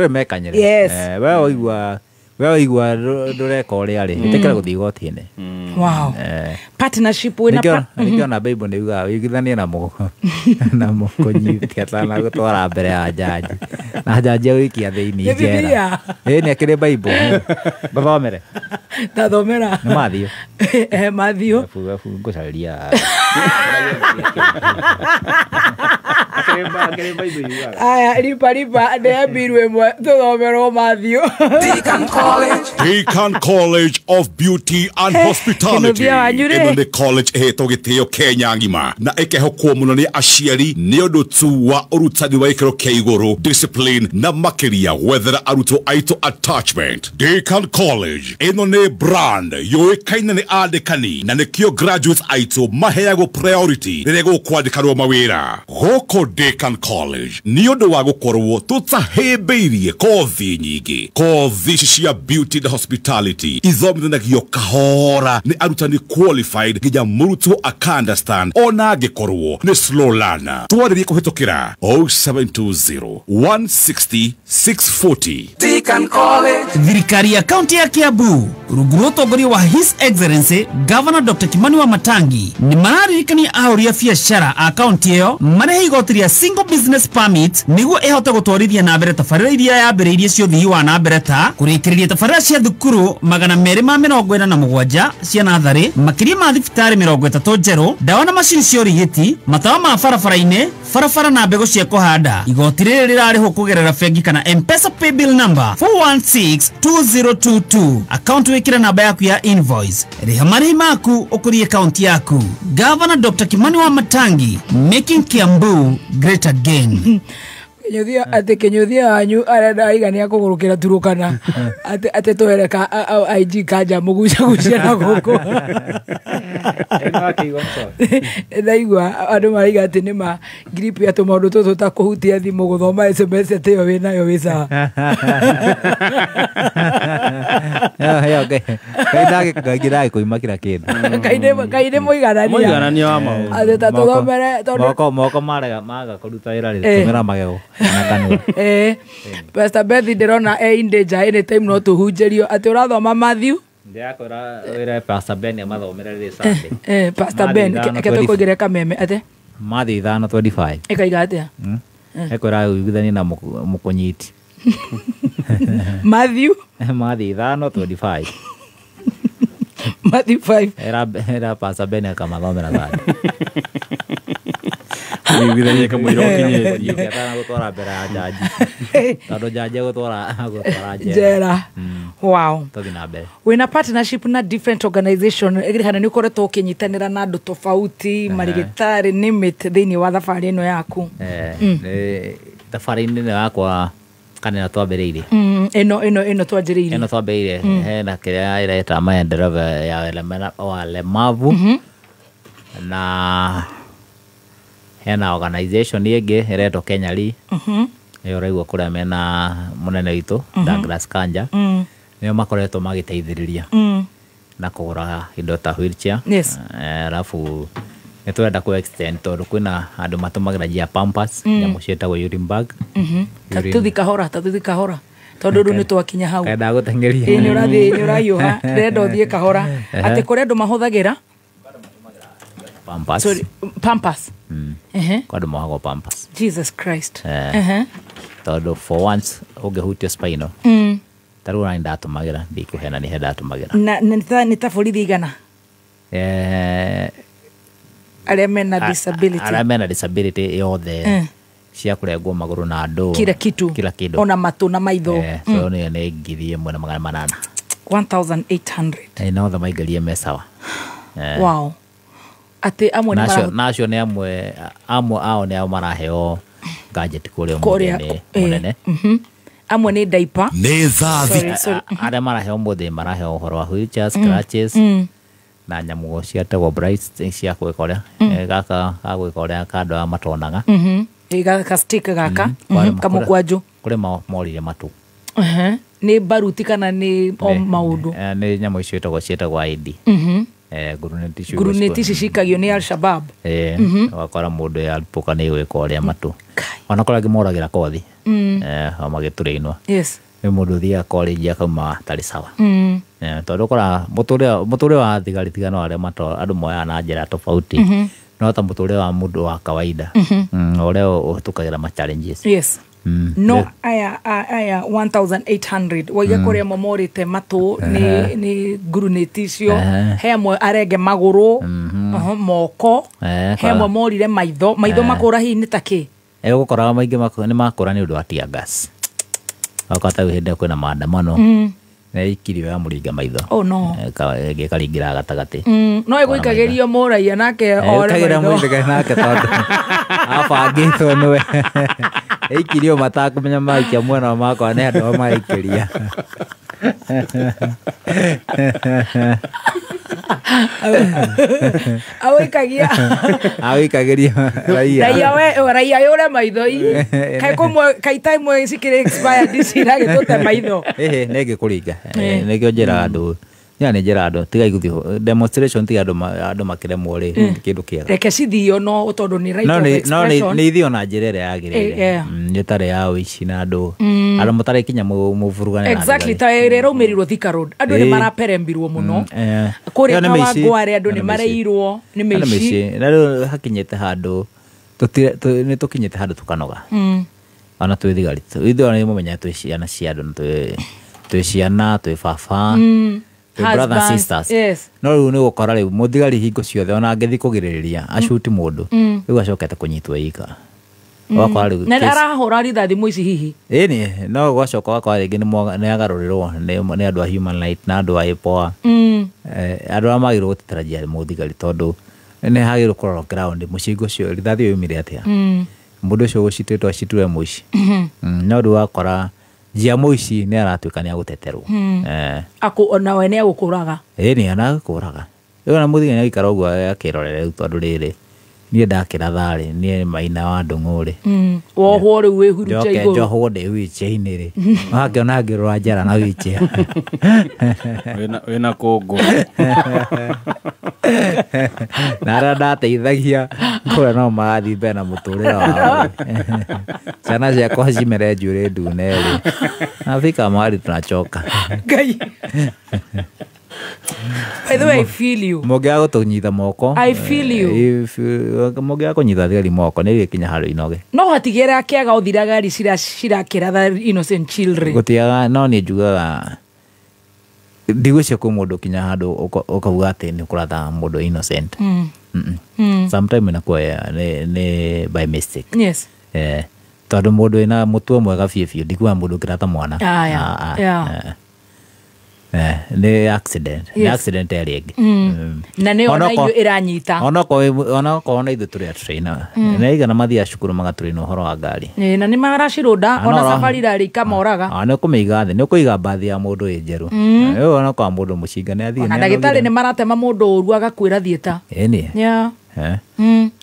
mekanyĩre we waigua ndũreka ũrĩa rĩ ĩtĩkĩra gũthiĩ igoti-inĩ partnership wĩna nĩkĩona Bible nĩ yugaga wĩiguithanie na mũkũnyiti atanagũtwara mbere ya jaji na jaji agũikia thĩinĩ njera nĩ akĩrĩ Bible bathomere ndathomera nĩ Matthew ngũcarĩria aya ripa ndĩambirwo ĩmwe tũthomerwo Matthew Deakin College of Beauty and Hospitality ĩno nĩ college ĩhetwo gĩtĩo Kenya ng'ima na ĩkehokwo mũno nĩ aciari nĩ ũndũ tu wa ũrutani wa gĩkĩro kĩa igũrũ discipline na makĩria gwethera arutwo aitũ attachment. Deakin College ĩno nĩ brand yũĩkaine nĩ andĩkani na nĩkĩo graduates aitũ maheagwo priority rĩrĩa gũkwandĩkanwo mawĩra gũkũ Deakin College nĩ ũndũ wa gũkorwo tũtahĩmbĩirie kothi nyingĩ. Kothi cia beauty na hospitality ithomithanagio kahora nĩ ni arutani qualified nginya murutwo understand ona angikorwo ni slow learner. Twaririe kuhitukira 0720 160 640. Deakin College. Thirikari ya kaunti ya Kiambu rungu rwa utongoria wa His Excellency Governor Dr. Kimani Wamatangi ni mararirikania ahũri a biacara a kaunti ĩyo marehe igoti rĩa single business permit nĩguo ĩhote gũtwarithia na mbere tabarĩra iria yambĩrĩirie cia ũthii wa na mbere ta kũrĩkĩrĩria tabarĩra cia thukuru 247 cia natharĩ, makĩria ma thibitarĩ 30 njerũ, ndawa na macini cia ũrigiti, matawa ma barabara-inĩ, barabara na mbegũ cia kũhanda. Igoti rĩrĩ rĩrarĩhwo kũgerera bengi kana M-Pesa paybill number 4162022. Account wĩkĩre namba yaku ya invoice. Rĩha marĩhi maku ũkũrie kaunti yaku. Governor Dr. Kimani Wamatangi, making Kiambu great again. Kenyuthia wanyu arenda igania kugurukira Turukana ate twereka IG kanja mugucagucia na guku ndaigua andu mariga ati ni ma grip ya tumaundu tutu ta kuhutia thimu guthoma SMS ate yo wina yo wisa kaida kuimakira kindu kaide muiganania wa mau ate ta tuthomere moko maga kuruta wira tumira magego. Pastor Bethy ndirona in danger anytime no tuhunjerio ati urathoma Matthew ndiakora wira Pastor Ben amathomera ri Sunday Pastor Ben kete kugira kameme ate Matthew 5:25 ekaiga atia ekora uiguthani na mukunyiti Matthew 5:25 Matthew 5 era Pastor Ben akamathomera Sunday Uiguthania kamwira okinye yekatana gutora mbere ya jaji tando jaji gutora jera. Wow. Togina mbere Wina partnership na different organization kana ni ukoretwo ukinyitanira na andu tofauti marigitari nimit thiini wa thabari ino yaku thabari ino yakwa kana twambiriire ino twambiriire hena kiria ireta maendeleo ya walemavu na hena organization yenge ireto Kenya Lee yo raigwa kuria mena munene witu Douglas Kanja nio makoretwo magiteithiriria na kugura indo ta wheelchair alafu nitwenda ku extend tondu kwina andu matumagira jia Pampers nyamu cietagwo urine bag tuthi kahora tondu ru ni twakinya hau kenda gutengeria ni urahiuha ndendo thie kahora ati kuri andu mahuthagira Pampers. Sorry, Pampers. Kwa ndu mahago Pampers. Jesus Christ. Tondu for once ungehutio spinal. Taru na ndatumagira ndikuhena ni heda tumagira. Na ni ta borithi igana. Aria mena disability yothe. Cia kurengwo maguru na ndu. Kila kitu. Ona matu na maitho. So ni ngiri 1,800. 1,800. No the maigalie mesawa. Wow. Ate amwe nacio ni amwe ao ni ao maraheo gadget kuria munene amwe ni diaper ni thathi aria maraheo muthi maraheo horo wa wheelchair scratches na nyamu ciatagwo brights cia gwikoria gaka gwikoria kando ya matonaga gaka stick gaka kamugwanju kuri morire matu ni baruti kana ni maundu ni nyamu icio cietagwo ID guruneti ici cikagio ni Al-Shabaab wakora mundu alipuka ni gwika uria matu ona kora ngimuragira kothi magiturainwa ni mundu thia college akauma tari sawa tondu kora muture wa thigari tigano aria mato andu moya na njira tofauti no ta muture wa mundu wa kawaida uria utukagira ma challenges no aya 1,800 waiga kuria momorite matu ni guruneti cio hemwe arenge maguru moko hemwe morire maitho makura hi ni taki gukora maingi ni makura ni undu wa tear gas akata hinde kwina maandamano na ikirio ya muringa maitho gikaringira gatagati no iguikagirio muraia nake ore muringa nake tondu abangitwo niwe ikirio matakumenya maikia mwena makwa ne andu maikiria awikagiria raia yure maitho kai kumwe kai time sikire expire disira gitute maitho negi kuringa negio njira andu yani njira andu tiga iguthi demonstration tiga andu makiremwo ri kindu kiega reke cithio no tondu ni right of expression no ni ithio na njira ria yagirire nyetare ya wici na andu mutare kinya muvurugane exactly ta rero umirirwo Thika Road andu ni maraperembirwo muno kuri Kawangware andu ni mareirwo ni meici na rero hakinyete handu ni tukinyete handu tukanoga ana twi thigari ithio ni mumenya twi ciana cia andu twi ciana twi baba brothers and sisters yes no riu ni gukora riu muthigari hingo ciothe ona angethi kugiriria ashuti mundu riu acokete kunyitwo ika wakora riu na arahura rithathi muici hihi ni no gwacoka wakora ringi ni agarurirwo ni andu a human right na andu a ipoa andu a magirwo gutitarajia muthigari tondu ni hagirwo kurora ground mucingo cio rithathi yumire atia mundu cio gucititwo acitue muici no ndu wakora jia muici ni aratuika ni aguteterwo ako ona we ni agukuraga ni ana gukuraga yona muthigari ni ikara uguo akirorere tondu riri ni ndakira thari ni Maina wa Ndung'uri wohwo riu wihurute iguru njohwo ndi wiche-ini ri wakiona ngirwa njara na wiche wina kungu na ara ndateithagia kura no magathi mbere na muturira wao ciana ciakwa cimere njuĩrĩ ndune ri Afrika mari tunachoka ngai by the way I feel you mugia gutunyitha moko I feel you mugia kunyitha thigari moko ni gikinya haru inoge no hatigera akiaga uthira gari cirakira the innocent children gutiaga no ni njugaga ndigwicia ku mundu kinya handu ukavuga ati ni kuratha mundu innocent sometimes inakuwa ni by mistake yes tondu mundu ina mutwe mwega biũ ndikuwa mundu kirata mwana ni accident ni accident eringi na ni ona iyo iranyita ona ko na ithu turi trainer na igana mathia cukuru magaturina uhoro wa ngari na ni maracirunda ona safari rari kamoraga ni kumiga thi ni kuiga bathi ya mundu injeru yo ona kwa mundu mucinga ni athii na ndagitari ni maratema mundu uru agakwira thieta ni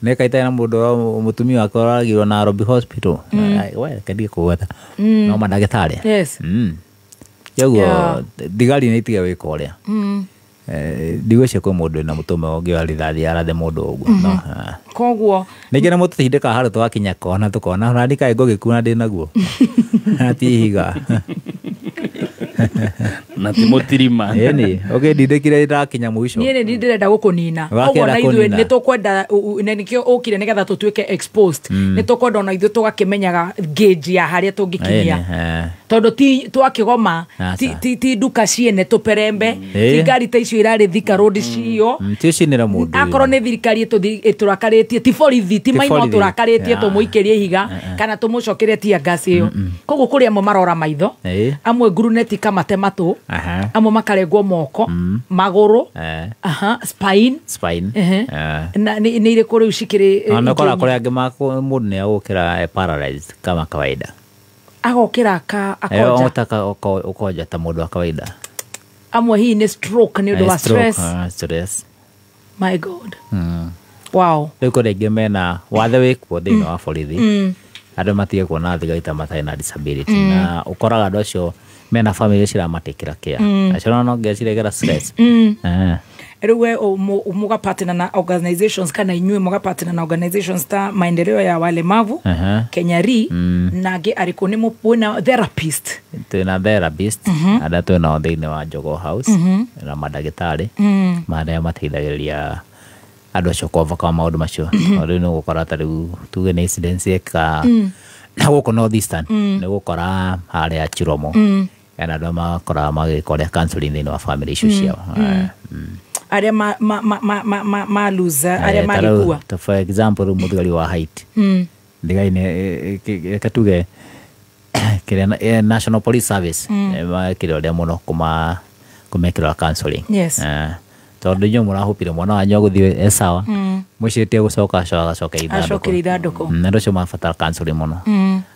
ne kaita na mundu mutumia wake aragirwo na Nairobi hospital we kendi kuweta no mandagitari yes yaguo thigari ni itige wika uria ndigwicia kwi mundu na mutume ungi wa rithathi arathe mundu uguo no koguo ningi na mutu tindika haru twakinya kona tukona randi kai ngogikuna ndi naguo atihiga na timutirima ni okay ndindikire ndakinya mwisho ni ndirenda gukunina koguo na ithuĩ ni tukwenda nikio ukire nigetha tutuike exposed ni tukwenda ona ithuĩ tugakimenyaga gauge ya haria tungikinyia tondu ti twakigoma ti duka ciene tuperembe ti ngari ta icio irari Thika Road cio ticinira mundu akorwo ni thirikari turakaritie ti borithi ti Maina turakaritie tumuikirie higa kana tumucokerie tia ngasi iyo koguo kuri amwe marora maitho amwe gruneti kamate matu amwe makarengwo moko maguru spine na ni ile kuri ushikire na kora kuri angi mundu ni agukira paralyzed kama kawaida agokira akoja otaka ukoja ta mundu wa kawaida amwe hii ni stroke ni ndo stress my god wow riko rege mena wathe wikuo thini wa borithi andu matige kuona thigari ta matai na disability na ukoraga andu acio mena family ciramatikira care acio no ngeciregera stress Eruwe umuga partner na organizations kana inyue muga partner na organizations ta maendeleo ya walemavu Kenya Ri nage ariko ni mupona therapist tuna therapist ada tuna thini wa Jogo House na madagitari maria mateithagĩrĩria andu acio kova maundu macio riu ni gukora ta riu tuge ni incidents eka na guko North Eastern ni gukora haria Chiromo na andu makora magikoria counseling thini wa family issues ciao aria maluza aria malikuwa for example muthigari wa Haiti ndigai ne katuge kile National Police Service kile muno kumekira counseling yes tondu nyo murahupire mwana wanyu guthie sawa mucitie gucoka agacoka ithanduku na ndocio mabatara counseling muno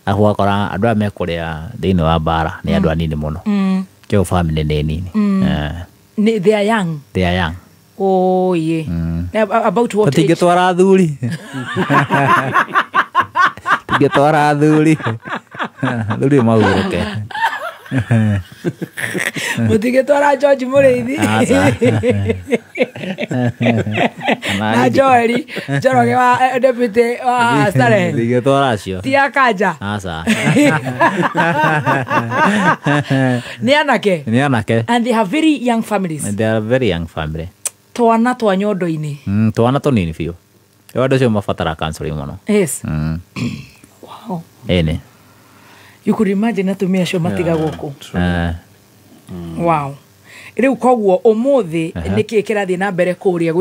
aho akora andu amekuria thini wa bara ni andu anini muno kyo family ni nini they are young oh yeah about what tingitwara thuri tingitwara thuri thuri mauruke Mutige twara George Muriithi na Joeli Njoroge wa deputy wa Starehe Mutige twara cio tia kanja asa ni anake and they have very young families. And they are very young family. Twana twa nyondo-ini Twana tunini biũ Yodo cio mabatara counseling muno. Yes. Wow. Ene. You could imagine atumia acio matiga guku. Wow. Riu koguo umuthi niki kirathi na mbere kuria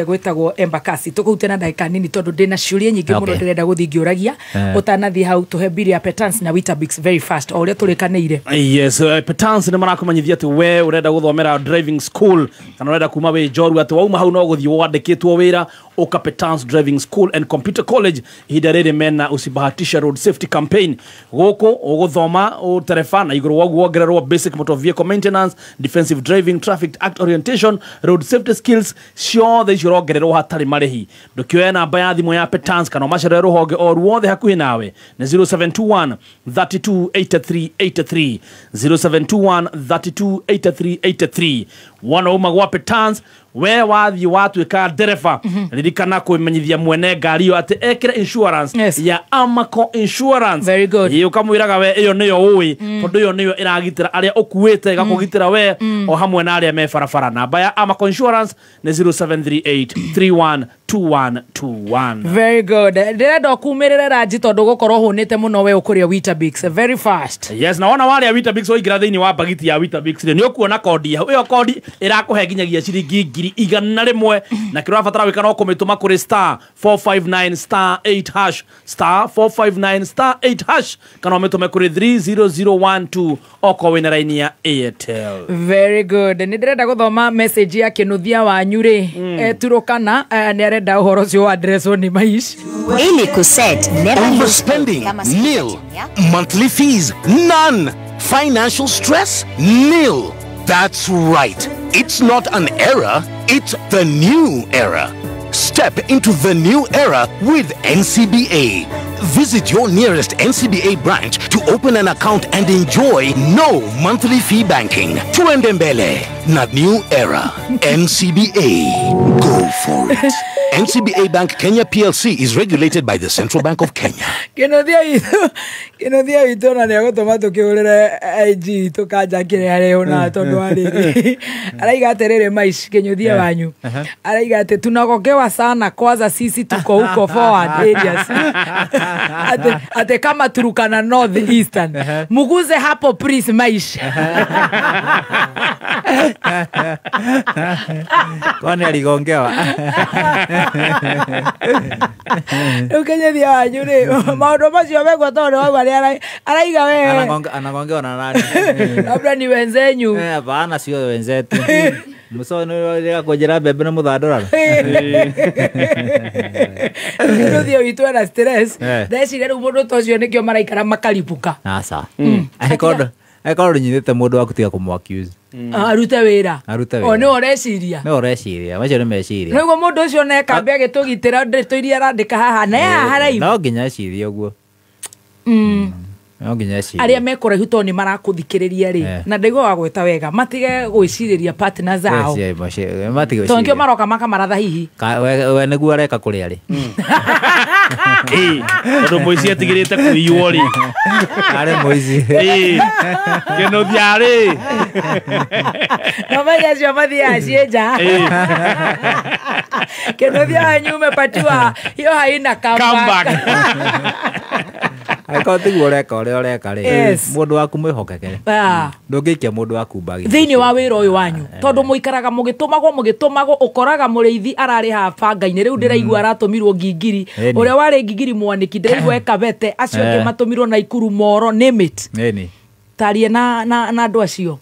gwitagwo Embakasi tukutena ndagika nini tondu ndina ciuria nyingi muno ndirenda guthi ngiuragia utanathi hau tuhe Biria Petans na Weetabix very fast o uria turikaniire. Yes, Petans ni marakumanyithia ati we urenda guthomera driving school kana urenda kuma we Joru ati wauma hau no guthi wandikitwo wira Oka Petans Driving School and Computer College hidarere mena usibahatisha road safety campaign goko uguthoma uterefana iguru wagu wongererwo basic motor vehicle maintenance, defensive driving, traffic act orientation, road safety skills ciothe icio hatari marehi ndukioya namba ya thimu ya Petans kana machere ruhonge o ruothe hakuhi nawe na 0721 328383 0721 328383 wanauma gwa Petans we wathi watuika dereva ririkana kumenyithia mwene ngari yo ati ekire insurance ya Amaco Insurance. Very good. Iyo kamwiraga we iyo niyo uwi tondu iyo niyo iragitira aria ukuwite igakugitira we o hamwe na aria me farafara. Namba ya Amaco Insurance ni 0738312121. Very good. Ndirenda kumirira raji tondu gukorwo hunite muno we ukuria Weetabix very fast. Yes, na wana wale ya Weetabix oigira thiini wa bagiti ya Weetabix ni ukuona kodi ya iyo kodi irakuhe nginyagia ciringi igana rimwe na kiro afatara wikana okumituma kuri *459*8# *459*8# kana umitume kuri 30012 oko wina line ya Airtel. Very good. Ndirenda guthoma message ya kinuthia wanyu ri turukana ni arenda uhoro cio address ni maish ili kuset overspending nil, monthly fees none, financial stress nil. That's right. It's not an era, it's the new era. Step into the new era with NCBA. Visit your nearest NCBA branch to open an account and enjoy no monthly fee banking. Tuendembele, not new era. NCBA. Go for it. NCBA Bank Kenya PLC is regulated by the Central Bank of Kenya. Kinuthia itu na nego tomato kiurire IG tukaja kire hare ona tondu ari araiga aterere maish kinuthia wanyu araiga ate tunagokewa sana kwanza sisi tuko huko forward areas ate kama Turukana North Eastern muguze hapo please maish kwani aligongewa ukenyedia wanyu ri maundu macio megwa tondu wau ari araiga we anagongewa na nani labda ni wenzenyu hapana sio wenzetu musono ile kujira bebe na mudadora kinuthia witu na stress ndecire ru mundu tocio nikio maraikara makalipuka asa aikodo nyithite mundu wa kutiga kumu-accuse arute wira o ni oreciria macio ni meciria niguo mundu ucio neka mbia gitugitira ndeto iria arandika haha na haraihu no nginya eciria uguo no nginya eciria aria mekoraihu to ni marakuthikiriria ri na ndaigo wa gweta wega matige gwiciriria partners zao matige tonkio maroka makamatha hihi we niguo areka kuria ri tondu moici atigirite kuiywo ri ari moici kinuthia ri no maya cio mathia cienja kinuthia wanyu umepatiwa hiyo haina comeback aikotigwo ureka uria ureka ri mundu waku mwihokekere ndungiikia mundu waku mbagi thiini wa wira uyu wanyu tondu muikaraga mugitumagwo ukoraga muriithi arari ha bangaini riu ndiraigua aratumirwo ngingiri uria wari ngingiri mwaniki ndiraigua ekabete acio ke matumirwo na Ikuru Moro name it tarie na andu acio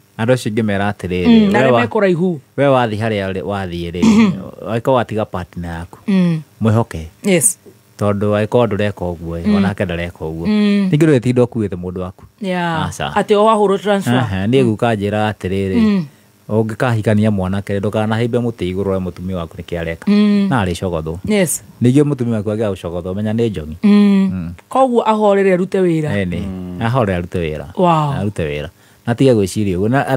ngimera atiriri na mekoraihu we wathi haria wathi ri aiko watiga partner yaku mwihoke yes tondu aiko ndureka uguo onake ndareka uguo ningi rwetindo kuite mundu waku ati o wahuru transfer ni guka njira atiriri ungikahikania mwanake ndukanahaimbe muti iguru wa mutumia waku nikiareka na ari cogothwo yes ningĩ mutumia waku agia gucogothwo menya nĩ njogi koguo ahorere arute wĩra eni ahorere arute wĩra wow arute wĩra na tiga gwĩciria ũguo na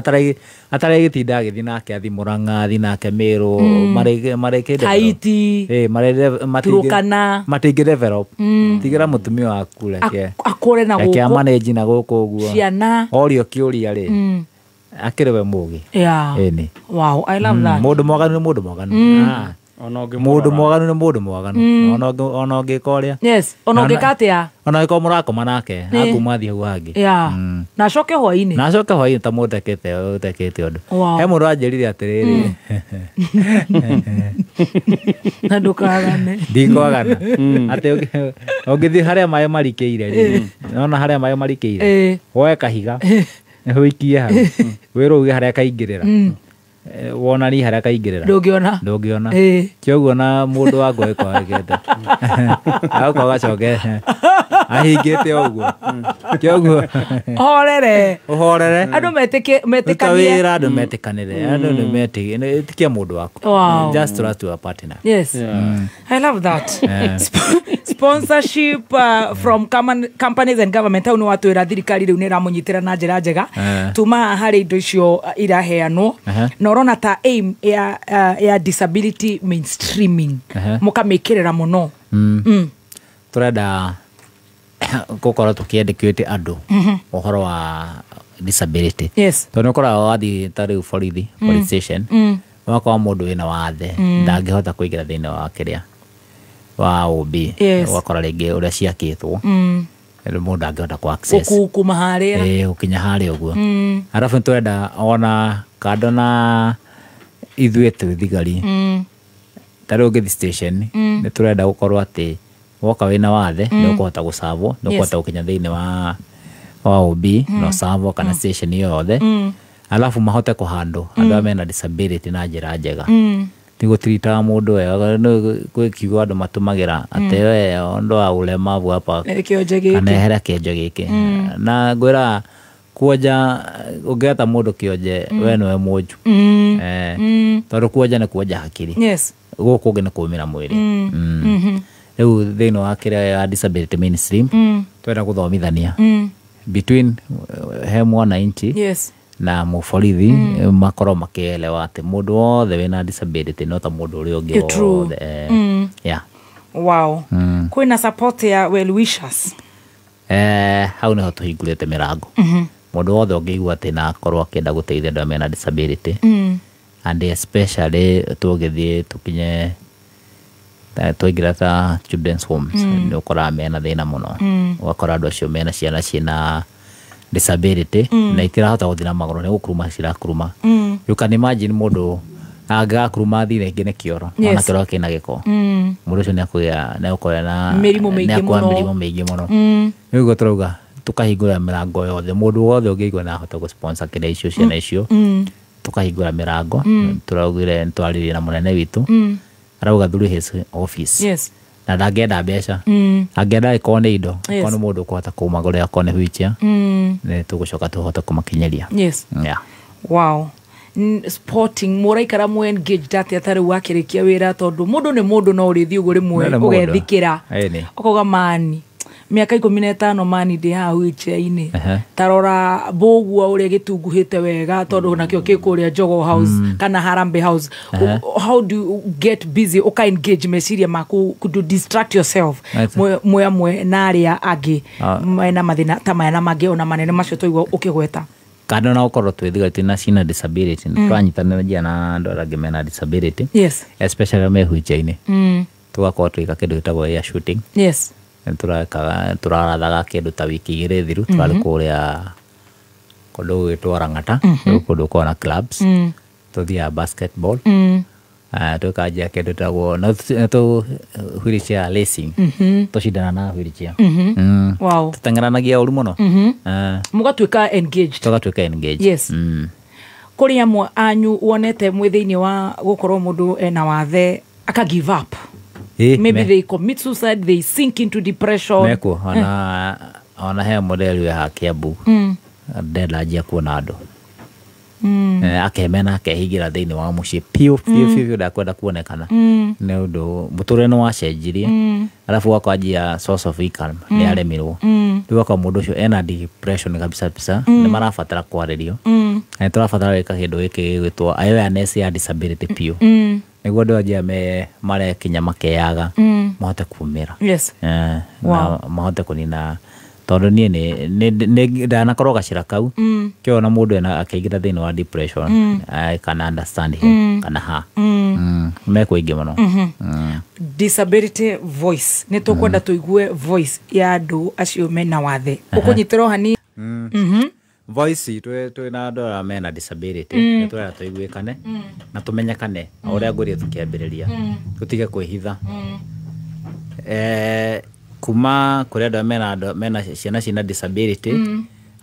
ataragĩtinda agĩthiĩ nake athi Mũrang'a athi nake Meru marekĩnde Haiti Turkana matingĩ develop tigĩra mutumia waku reke akũre na gũkũ manage na gũkũ ũguo ciana orio kĩũria rĩ akĩrĩ we mũgĩ yeah eni wow I love that mũndũ mwaganu nĩ mũndũ mwaganu mũndũ mwaganu nĩ mũndũ mwaganu ona ũngĩka ũrĩa yes ona ũngĩka atĩa ona ũngĩkorwo mũrakoma nake akuma thiĩ hau hangĩ yeah na acoke hwainĩ ta mũtekete ũndũ Wow. he mũndũ anjĩrire atĩrĩrĩ na ndũkagane ndikwagana atĩ ũngĩthiĩ harĩa maĩ marikĩire rĩ ona harĩa maĩ marikĩire woe kahiga ũikie hau wĩrũge harĩa kaingĩrĩra wonani harĩa kaingĩrĩra ndũngĩona kĩoguo na mũndũ wa ngũĩ kwagĩte agũkorwo gacoke ahingĩte ũguo kĩoguo ũhorere andũ metĩkanie andũ metĩkanĩre andũ nĩmetĩkie mũndũ waku just trust your partner yes I love that sponsorship from companies and government au nĩ watwĩra thirikari rĩu nĩ ĩramũnyitĩra na njĩra njega tuma harĩ indo icio iraheanwo na ũrona ta aim ya disability mainstreaming mũkamĩkĩrĩra mũno tũrenda gũkorwo tũkĩandĩkĩte andũ ũhoro wa disability tondũ nĩũkoraga wathiĩ ta rĩu police station wakorwo mũndũ wĩna wathe ndangĩhota kũingĩra thĩinĩ wa kĩrĩa wa OB wakora rĩngĩ ũrĩa ciakĩtwo mũndũ angĩhota ku access gũkuma harĩa gũkinya harĩa ũguo arabu nĩtũrenda ona kando na ithuĩ twĩ thigari ta rĩu ũngĩthi station nĩtũrenda gũkorwo atĩ woka wĩna wathe nĩũkũhota gũcavwo nĩũkũhota gũkinya thĩinĩ wa OB na ũcavwo kana station yothe alafu mahote kũhandwo andũ arĩa mena disability na njĩra njega tigũtiritaga mũndũ wega gwĩ kiugo andũ matũmagĩra atĩ we ũndũ wa ũlemavu hapa kana ehera kĩonje gĩkĩ na ngwĩra kuoja ũngĩeta mũndũ kĩonje we nĩwe mũnju tondũ kuoja nĩ kuoja hakiri gũkũ kũngĩ nĩ kũũmĩra mwĩrĩ rĩu thĩinĩ wa kĩrĩa ya disability mainstream twenda gũthomithania between he mwananchi na mũborithi makorwo makĩelewa atĩ mũndũ wothe wĩna disability no ta mũndũ ũrĩa ũngĩ wothe wow kwĩna support ya well wishers hau nĩho tũhingũrĩte mĩrango mũndũ wothe ũngĩigua atĩ na akorwo akĩenda gũteithia andũ mena disability and especially tũgĩthiĩ tũkinye twaingĩra ta children's homes nĩũkoraga mena thĩna mũno ũgakora andũ acio mena ciana ciĩna disability na itirahota gũthiĩ na magũrũ nĩ gũkuruma cirakuruma you can imagine mũndũ angĩgakuruma thiĩ rĩngĩ nĩ kĩoro ona kĩoro kĩna gĩko mũndũ ũcio nĩegũkorwo na mĩrimũ mĩingĩ mũno rĩu ũguo tũrauga tũkahingũra mĩrango yothe mũndũ wothe ũngĩigua na ahota gũsponsor kĩrĩa icio ciana icio tũkahingũra mĩrango tũraugire nĩtwarĩrie na mũnene witũ arauga through his office na ndangĩenda mbeca angĩenda ĩkorwo nĩ indo ĩkorwo nĩ mũndũ ũkũhota kũmagũrĩra akorwo nĩ wheelchair nĩ tũgũcoka tũhote kũmakinyĩria wow sporting mũraikara mũ engaged atĩ atarĩ wakĩrĩkia wĩra tondũ mũndũ nĩ mũndũ no ũrĩthiĩ ũguo rĩmwe ũgethikĩra ũkauga mani mĩaka 15 mani ndĩ haha wheelchair-inĩ tarora mbũguo ũrĩa gĩtunguhĩte wega tondũ nakĩo kĩkũrĩa Jogo House kana Harambee House how do you get busy uka engage meciria maku to distract yourself mwe na arĩa angĩ mena mathĩna ta maya na mangĩ ona manene macio tũigua ũkĩgweta kando na gũkorwo twĩ thigari na cina disability tũranyitanĩra na andũ arĩa angĩ mena disability especially me wheelchair-inĩ tũgakorwo twĩka kĩndũ gĩtagwo air shooting tũrarathaga kĩndũ ta wiki igĩrĩ thiru twarĩ kũrĩa kũndũ gwĩtwo Rang'ata kũndũ kwa na clubs tũthiaga basketball tũkanjia kĩndũ tagwo wheelchair racing tũcindana na wheelchair tũteng'eranagia ũru mũno mũgatuĩka engaged kũrĩ amwe anyu wonete mwĩ thĩinĩ wa gũkorwo mũndũ ena wathe aka give up maybe they commit suicide, they sink into depression meko ona he model ya Kiambu ndela jia kuona andũ akemena akehingira thiini wa mucii piu ndakwenda kuonekana ni undu muture no wacenjirie alafu wakajia source of income ni aremirwo riu waka mundu ucio ena depression kabisa ni marabatara kwaririo na turabatara wika kindu giki gwitwo awareness ya disability piu niguo ndu ajia mare kinya makeyaga mahote kumira na mahote kunina tondu nie ni ndanakorwo gacira kau kio na mundu ena akeigira thiini wa depression I can understand him kana ha me kuingi muno disability voice ni tukwenda tuigue voice ya andu acio mena wathe ukunyitiro hani voice twe na andora mena disability ni twera tuiguikane na tumenyekane uria ngurie tukiambiriria tutige kwihitha kuma kuri andu mena ciana cina disability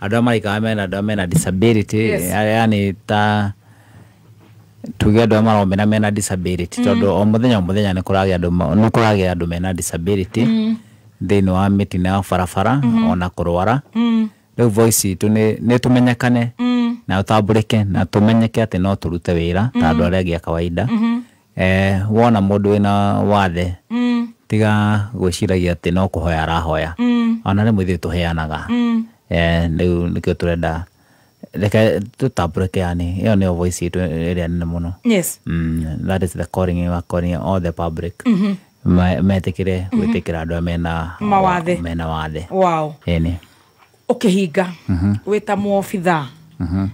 andu marika mena disability yani ta tuge andu maromena mena disability tondu o muthenya ni kuragia andu mena disability thiini wa mitina ya barabara ona kurwara riu voice tu ni tumenyekane na utambulike na tumenyeke ati no turute wira ta andu aria a kawaida wona mundu wina wathe tiga gwiciragia ati no kuhoya arahoya ona rimwe ithuĩ tuheanaga riu nikio turenda reke tutambulike yani iyo niyo voice itu iria nene muno that is the calling we are calling all the public metikire gwitikira andu mena wathe wow eni ukihinga wita muobitha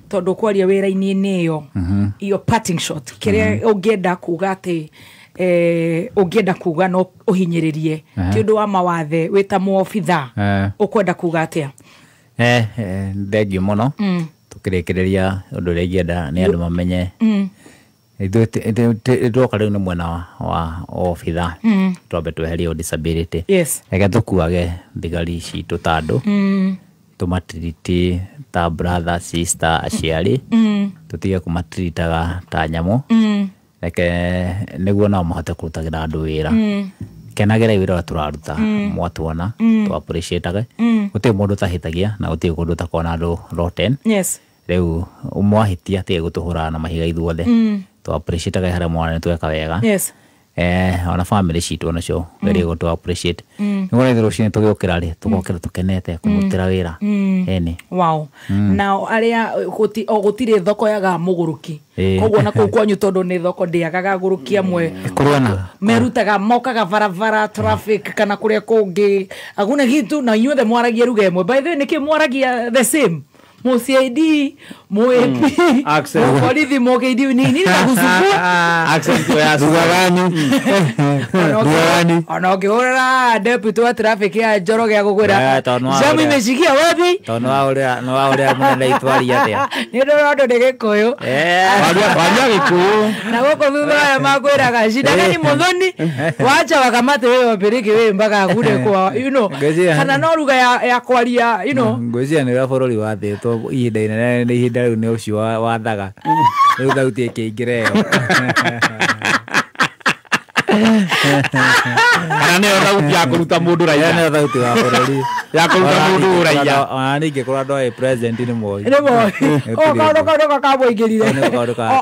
tondu kwaria wira-ini niyo iyo parting shot kiria ungienda kuga ati ungienda kuga no uhinyiririe ti undu wa mawathe wita muobitha ukwenda kuga atia thengio muno tukirikireria undu uria ingienda ni andu mamenye ithuĩ riu ni mwena wa obitha twambe tweherie disability reke tukuage thigari citu ta andu tumatiriti ta brother sister aciari tutige kumatiritaga ta nyamu reke niguo nao mahote kurutagira andu wira kenagera wira turaruta mwatuona tu appreciate guti mundu tahitagia na guti kundu takona andu rotten riu umwahitia tige gutuhura na mahiga ithuothe tu appreciate hara mwana tweka wega ona family citu onacio very good to appreciate ngone thiro cine tugiukira ri tugokira tukenete kumutira wira eni wow now aria gutire thoko yaga muguruki koguo na kuu kwanyu tondu ni thoko ndiagaga guruki amwe kurwana merutaga mokaga barabara traffic kana kuria kungi aguna gitu na inyuothe mwaragia ruga imwe by the way niki mwaragia the same MCID, MOEP, Polithi, MOKD, nini nakusumbua? Accent ya Sugagani. Anaongehora deputy wa traffic ya Njoroge ya kukwira. Jamu imeshikia wapi? Tono wa ule mwana itwari atia. Ni ndo ndo ndegekuyu. Walia gikuyu. Na goko thutha ya makwira ga shida gani muthoni? Wacha wakamate wewe wapeleke wewe mpaka akure kwa you know. Kana no ruga ya kwaria you know. Ngwezia ni wa borori wa thi to ihinda inene ni ihinda riu ni ucio wathaga riu thauti ikiingireo kana ni thauti ya kuruta mundu raia ni thauti wa borori ya kuruta mundu raia ona ninge kura ndo president ni moi kaundu kamuingirire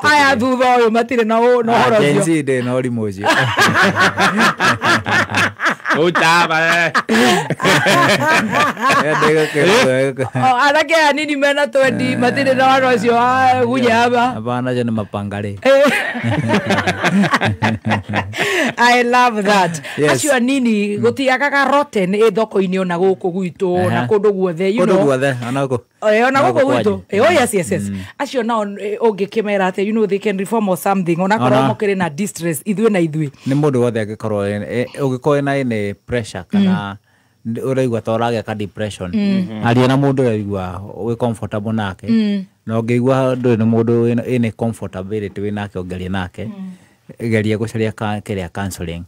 aya thutha uyu matire na horo cio agency de no limoji utaba anake anini mena 20 matire na horo cio gunyaba bana je ni mapangare I love that. Acio nini gutiagaga rotten thoko-ini ona guku gwitu na kundu guothe you know. Kundu guothe onako. Ona guku gwitu. Oh yes. Acio nao ungikimera ate you know they can reform or something ona korwo mokire na distress ithui na ithui. Ni mundu wothe agikorwo ugikorwo na pressure kana uraigua ta uragĩa ka depression aria na mundu uraigua we comfortable nake na ungiigua ndu ni mundu ine comfortability we nake ongeria nake geria gucaria kiria counseling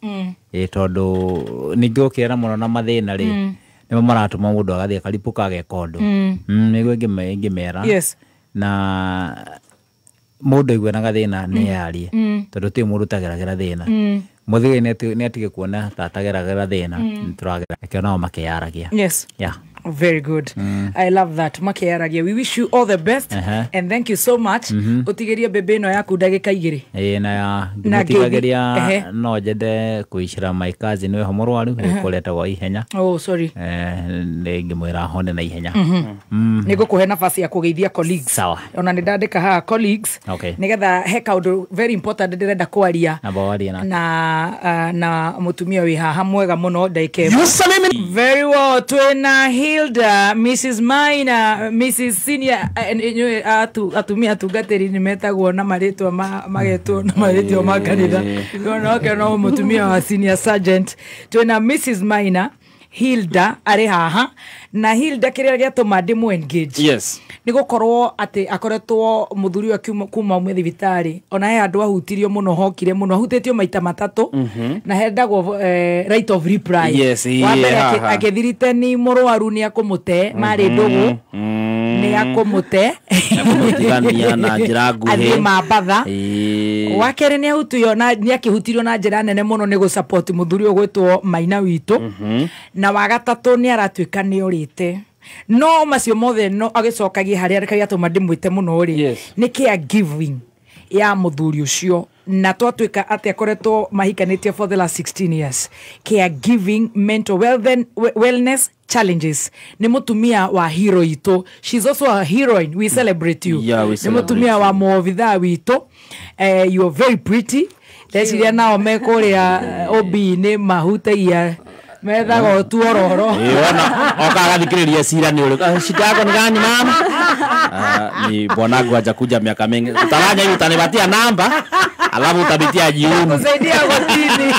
tondu ningi ukira muno na mathina ri nimo maratuma mundu agathie karipuka agekondu niguo ingimera na mundu igwe na gathina ni yarie tondu ti mundu tageragera thina muthiga ni atige kuona ta tageragera thina turagera ekio nao makiyaragia Very good. I love that. Makiaragia. We wish you all the best and thank you so much. Utigeria bebe no yaku ndagika igiri. Na ngitigageria no jede kuishira my cousin we homorwaru ukoleta wa ihenya. Oh sorry. Ngimwira hone na ihenya. Nigo kuhe nafasi ya kugeithia colleagues. Sawa. Ona ndandika ha colleagues. Nigetha he kaundu very important ndirenda kwaria. Na mutumia wi haha mwega muno ndaike. Very well. Twena Hilda, Mrs. Maina, Mrs. Senior atumia tugateri nimetagwo na maritwa magetwo na maritwa makanitha. No mutumia wa Senior Sergeant. Twena Mrs. Maina, Hilda ari haha na Hilda kiria giatuma ndimu engage. Yes. Nigukorwo ati akoretwo muthuri wa kuma umwe thibitari ona he andu ahutirio muno hokire muno ahutitio maita matatu na hendagwo right of reply. Yes, akithirite ni murwaru ni akumute mari ndugu ni akumute mutigania na njira nguhi athi mabatha wakere ni ahutio na ni akihutirio na njira nene muno ni gu support muthuri ogwetwo Maina witu na wagatatu ni aratuika ni urite no macio mothe no agicokagia haria rekagia tuma ndimwite muno ri ni care giving ya muthuri ucio na twatuika ati akoretwo mahikanitie for the last 16 years. Care giving mental wellness challenges ni mutumia wa hero ito. She's also a heroine. We celebrate you. Ni mutumia wa movitha wito. You are very pretty. Lesiria nao mekoria obi ni mahutaia methago tuororo ona okagathikiriria cira ni uri shikago ni gani mama ni bwanangu aja kuja miaka mingi utaranya utanipatia namba alafu utabitia jioni kusaidia gotini.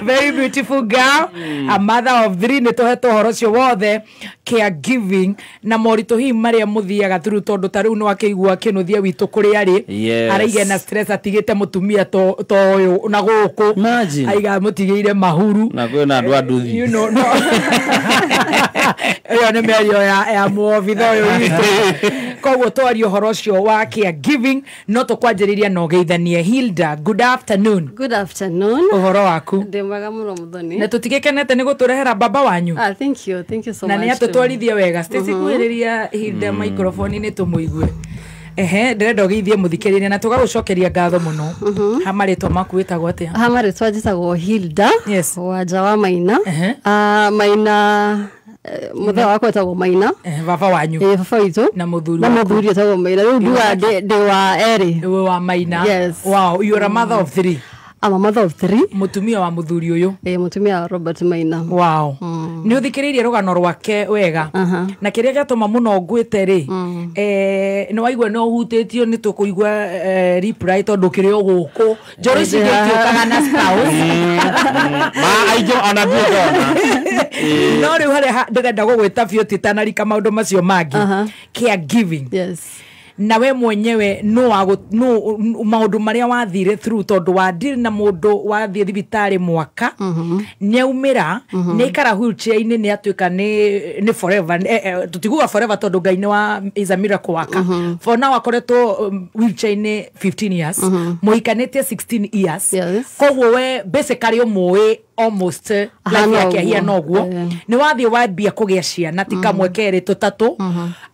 Very beautiful girl, a mother of 3 nitoheto horocio wothe care giving na morito hi maria muthiaga through tondu tariu no akigua kinuthia witu kuri ari araige na stress atigite mutumia to uyu na guku aiga mutigeire mahuru na kwena andu aduthi you know no yo ne merio ya movitha uyu koguo twario horocio wa care giving no tukwanjiriria no geithanie. Hilda, good afternoon. Good afternoon. Uhoro waku ndemaga muno muthoni na tutigekenete ni guturehera baba wanyu. Thank you so much. Na ni atutwarithie wega Stacy kuhiriria Hilda microphone ni tumuigue ndirenda geithie muthikiriria na tugagucokeria ngatho muno. Hamaritwa makuitagwo atia? Hamaritwa njitagwo Hilda wanja wa Maina. Maina muthe wakwa etagwo Maina baba wanyu baba witu na muthuri etagwo Maina riu ndua ndi wa eri wa Maina. Yes. Wow, you are a mother of 3. I'm a mother of 3. Mutumia wa muthuri uyu mutumia wa Robert Maina. Wow. Ni uthikiririe rugano rwake wega na kiria gatuma muno ngwite ri no waigua no hutitio ni tukuigua reply tondu kirio guku njoro cigitio kana na spouse ma aijo ona ndona no riu hari ndenda gugwita bio titanarika maundu macio mangi care giving. Yes. Na we mwenyewe no maundu maria wathire through tondu wa ndiri na mundu wathie thibitari mwaka nyaumira ni kara wheelchair ini ni atuika ni forever tutiguga forever tondu Ngai ni wa is a miracle worker. For now akoretwo wheelchair ini 15 years muikanitie 16 years. Koguo we basically umui almost life yake hia noguo ni wathie wambia kugia ciana ti kamwe keri tutatu.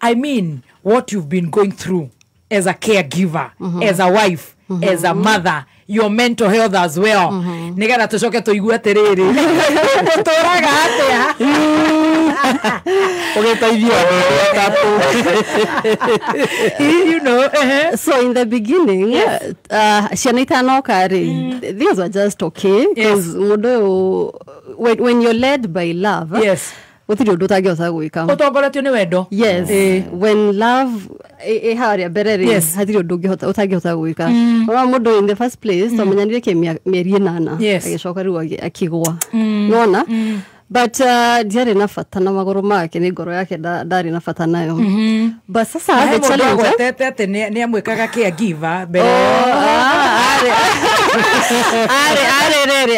I mean what you've been going through as a caregiver, as a wife, as a mother, your mental health as well. Nigera tucoke tuigue atiriri turaga atia ugetaithia tatu you know. So in the beginning ciana itanoka ri these were just okay because when you're led by love. Yes. Utiri undu utangihota gwika utongoretio ni wendo. Yes. When love haria bereri hatiri undu utangihota gwika ona mundu in the first place tomenyanire ke mieri 8 agicoka riu akigwa nona but diari na fata na magoro make ni ngoro yake ndari na fata nayo but sasa the challenge tete ni amwikaga caregiver bere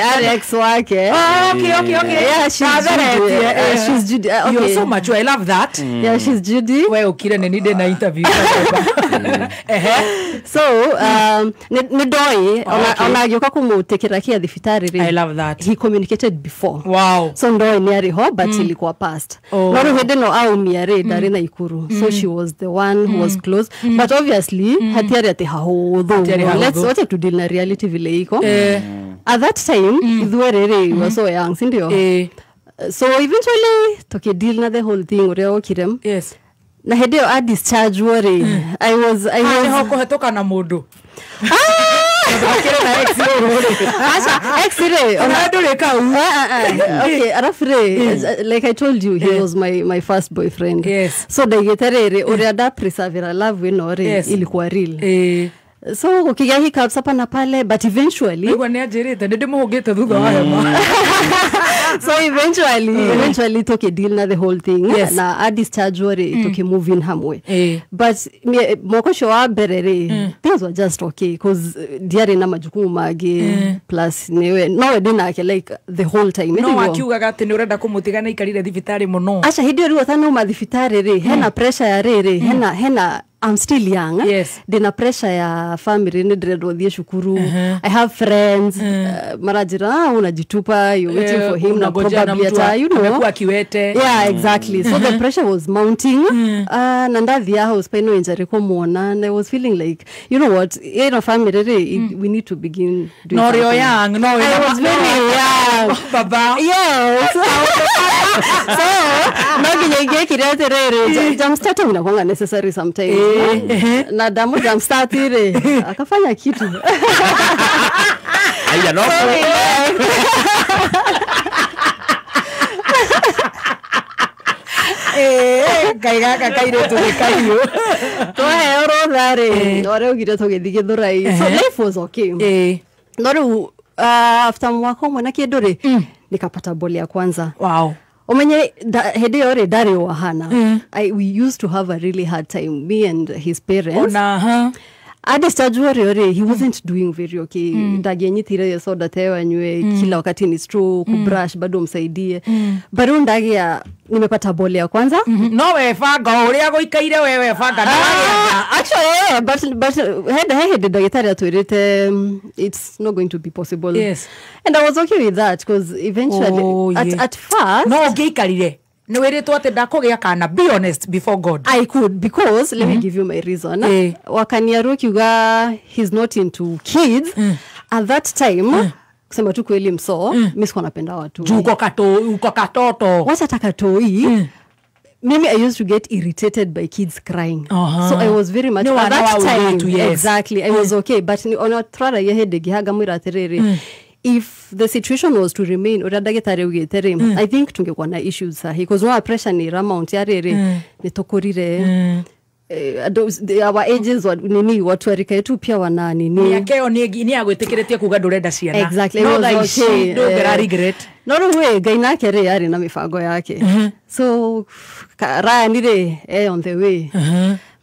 Are ex wake. Okay. Yeah, she's Judy. Okay. You're so mature. I love that. Yeah, she's Judy. Wewe ukire ni nide na interview. So, Ndoi, ona gyoka kumutekera kia thibitari ri. I love that. He communicated before. Wow. So Ndoi ni ari ho, but ilikuwa past. Noru hede no aumia ri dari na Ikuru. So she was the one who was close. But obviously, hatiari ati hahodho. Let's wacha to deal na reality vile iko. At that time, Idhuerere was so young, sindio? So eventually, toke deal na the whole thing urea okirem. Yes. Na hedeo a discharge worry. I was hoko hetoka na modo. Okay, arafre, like I told you, he was my first boyfriend. Yes. So dageterere urea da preserve love winore ilikuwa real. So ukiga hiccups hapa na pale, but eventually so eventually took a deal na the whole thing. Yes. Na a discharge worry took a move in hamwe. But moko showa berere things were just okay because diari na majukumu mage plus newe no dina like the whole time. No akiuga gati ni urenda kumutigana ikarire thibitari muno. Acha hidio ri watano ma thibitari re hena pressure ya rere hena I'm still young. Yes. Dina pressure ya family ni dredo dhie shukuru. I have friends. Marajira unajitupa, you're waiting for him na probably ata, you know. Kiwete. Yeah, exactly. So the pressure was mounting. Nanda dhia house paino injari ko muona, and I was feeling like, you know what, in a family we need to begin doing something. You're young. No, I was very young. Baba. Yes. So, nagi kirete rere. Jump starting inakuanga necessary sometimes. Na damu jumpstart ile akafanya kitu. Aya no. Kaiga kaire tu kaio. To hero dare. Ore ugire to githige thurai. So life was okay. Noru after mwaka mwana kiedore nikapata boli ya kwanza. Wow. Omenye hede yore dari wa hana. We used to have a really hard time, me and his parents. Ade stage he wasn't doing very okay. Ndage nyithire ya soda tewa nywe kila wakati ni stroke, brush bado msaidie. Bado ndage ya nimepata boli ya kwanza. No we faga uria goikaire wewe faga. Actually, but head dagetari atuirite it's not going to be possible. Yes. And I was okay with that because eventually at first no geikarire. No weretwo ate ndakogea kana, be honest before God. I could because let me give you my reason. Wakaniaru kiuga he's not into kids. At that time kusema tu kweli mso mimi sikuwa napenda watu. Uko katoto. Wacha takatoi. Maybe I used to get irritated by kids crying. So I was very much at that time. Exactly. I was okay, but on a trara yehede gihaga mwira terere. If the situation was to remain I think tungekuwa na issues sahi because no pressure ni amount ya rere nitokorire our ages nini watu arika yetu pia wana nini yakeo ni agwetekeretie kuga ndurenda ciana. Exactly. No don't regret. No way gaina kere yari na mifago yake. So raya nire on the way.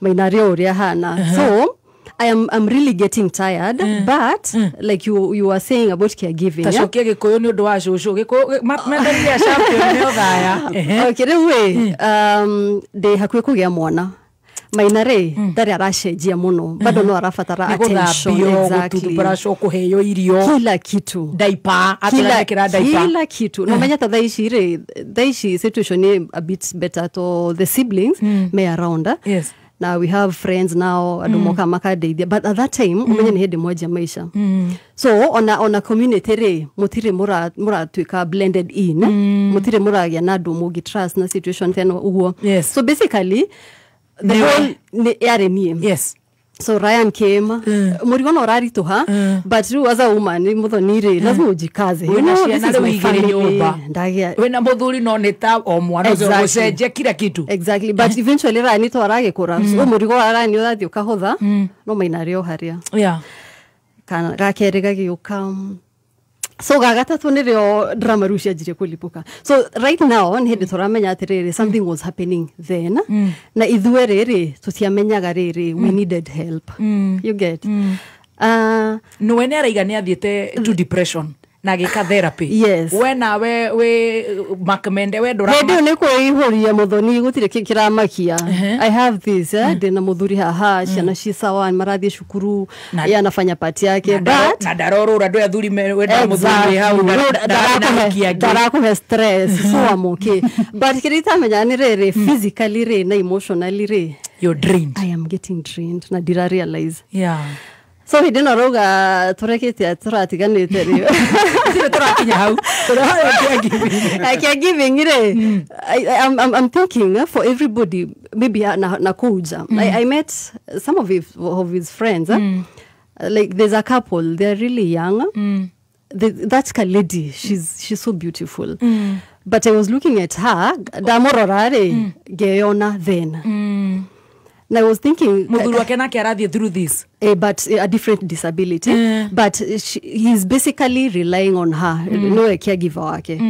Mainario uria hana. So I'm really getting tired, but like you were saying about caregiving. Tashokia gikoyo ni undu wa shushu gikoyo matheria champion ni othaya. Okay, anyway, de hakwe kugia mwana. Mainare dari arashejia muno bado no arafatara attention. Exactly. Barasho kuheyo irio kila kitu diaper kila kitu no menya tadaishi situation ni a bit better to the siblings may around. Yes. Now we have friends now adumoka makade, but at that time umenya ni hedi moja maisha. So on a community re mutire mura tuika blended in mutire mura ya nadu mugi trust na situation tena ugo. Yes. So basically the whole yare me. Yes. So Ryan came murigono rari to her, but you as a woman muthonire lazima ujikaze. You know this is my family. Ndagia wena muthuri no neta o mwana ucio gucenje kila kitu. Exactly, but eventually Ryan to arage kura. So murigo arani uthio kahotha no mainario haria. Yeah. Kana gakere gagiuka. So gagatatu nirio drama rusha jire kulipuka. So right now nhede toramenya atirere something was happening then na ithuerere tutiamenyaga rere we needed help. You get no ene araigania athiete to depression na gika therapy. Yes. Wena we makmende we ndora. Ndio niko ihoria muthoni gutire kiramakia. I have this ndina muthuri haha ciana ci sawa marathie cukuru anafanya part yake but na daroro urado athuri wenda muthuri hau ndarakuhe stress so I'm okay. But kirita menya ni rere physically re na emotionally re you're drained. I am getting drained na dira realize. Yeah. So he didn't roga turekete turatiganite rio turakinya hau caregiving ire I'm thinking for everybody maybe na kuja. I met some of his friends like there's a couple, they're really young. That's a lady, she's so beautiful. But I was looking at her damororare geona then. And I was thinking mudhuru wake nake arathie through this but a different disability but he's basically relying on her no caregiver wake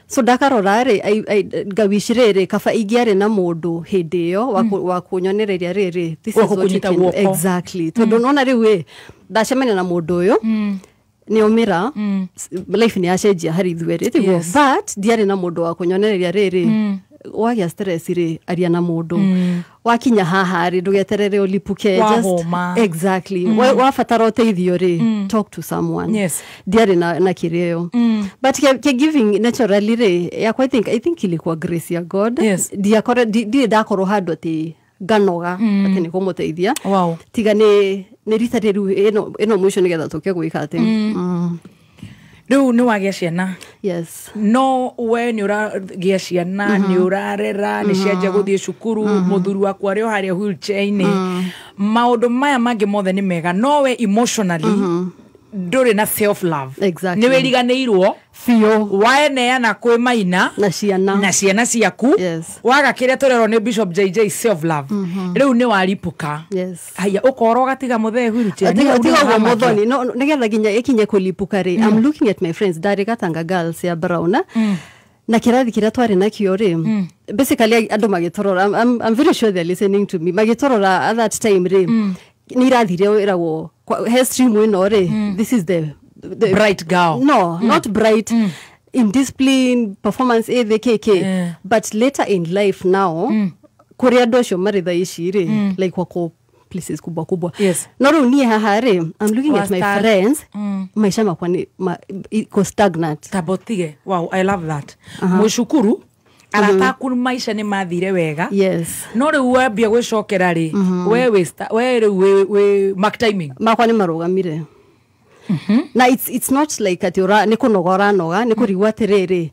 so dakarorare I gawishirere kafa igiare na mundu hindio wa kunyonereria riri this is what you can exactly to don't know riwe dacemene na mundu uyu ni omira life ni acenjia hari thwere tigo but diare na mundu wa kunyonereria riri wagia stress ri aria na mundu wakinya haha ri ndugeterere ulipuke just exactly wa fatara uteithio ri talk to someone diare na kireo but giving naturally ri I think ilikuwa grace ya God diakore di dakoro hado ti ganoga ati ni kumuteithia tiga ni rita riu eno mwisho nigetha tuke gwika ati riu ni wagia ciana no we ni uragia ciana ni urarera ni cianjia guthie cukuru muthuru wakwa ri haria wheelchair-ini maundu maya mangi mothe ni mega no we emotionally nduri na self love ni wiriganirwo fio waeneana kwi maina na ciana ciaku waga kiria turero ni Bishop JJ self love riu ni waripuka haya ukoro gatiga muthe wheelchair tiga muthoni no nigetha ginya ikinye kulipuka ri I'm looking at my friends dari gatanga girls ya brown na kirathi kiria twari na kio ri basically andu magitorora I'm very sure they're listening to me magitorora at that time ri ni rathire irawo stream wino ri this is the bright girl not bright in discipline performance the KK but later in life now kuria dosho maritha ishiri like wako places kubwa no runi haha ri I'm looking at my friends maisha makwa ni iko stagnant tabotige wow I love that mushukuru arataku maisha ni mathire wega no riu wambia gwicokera ri we mark timing makwa ni marugamire na it's not like ati ora ni kunogora noga ni kurigwa atiriri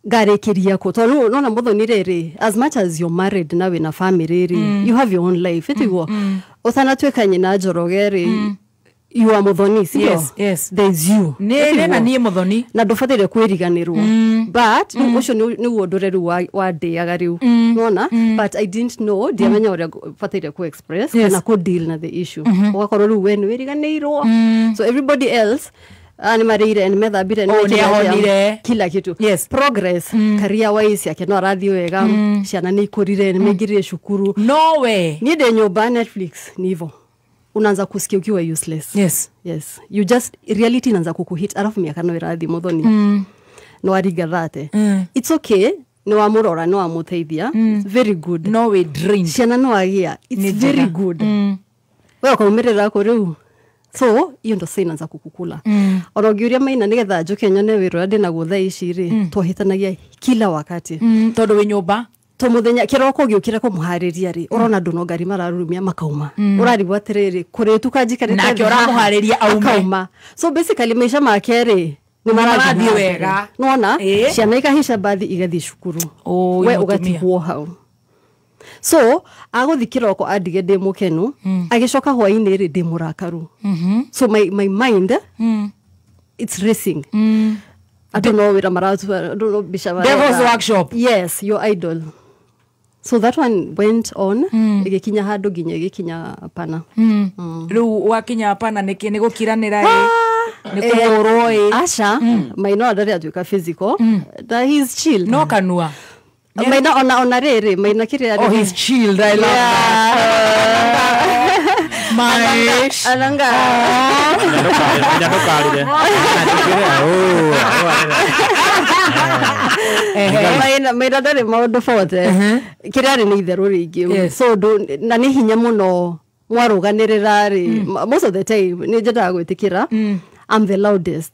garekeria ko to no na muthoni riri as much as you're married na we na family ri you have your own life itigo uthana twekanye na njorogeri you are muthoni sio there's you na ni muthoni na ndufatire kwiriganirwo but ucio ni wondoreru wa ndeaga riu nona but I didn't know diamenya ore fatire ku express na ku deal na the issue ugakorwo riu we ni wiriganirwo so everybody else ani marire ni methambire ni kila kitu progress career wise yake no arathio wega ciana ni ikurire ni mengirire cukuru no way ni de nyumba Netflix nivo unaanza kusikia ukiwa useless yes you just reality inaanza kukuhit alafu miaka no irathi muthoni no ariga thate it's okay no amurora no amuteithia very good no we drain ciana no agia it's very good wewe kumirira ko riu so iyo ndo sina za kukukula orogiuria maina nigetha njuke nyone wiro ndi na gutha ici ri twahitanagia kila wakati tondu we nyumba to muthenya kiroko giukira ko muhariria ri urona nduno ngari mararumia makauma urarigwa atiriri kuritu kanjikarite na ora muhariria auma so basically maisha make ri ni marathi wega nona ciana ikahisha bathi igathi cukuru we ugatigwo hau so aguthi kiroko adige ndi mukenu agicoka hwaini ri ndi murakaru so my mind it's racing I don't know where maratu I don't know bishaba Devil's Workshop yes your idol so that one went on igikinya hado ginya igikinya pana riu wakinya pana niki ni gukiranira ni kumuroi asha maino adari atuika physical that he's chill no kanua maina ona rere maina kire he's chilled I love that alanga ndokarire maina ndari maundu bote kirari ni itheru ringi so na ni hinya muno mwaruganirira ri most of the time ni njenda gwitikira I'm the loudest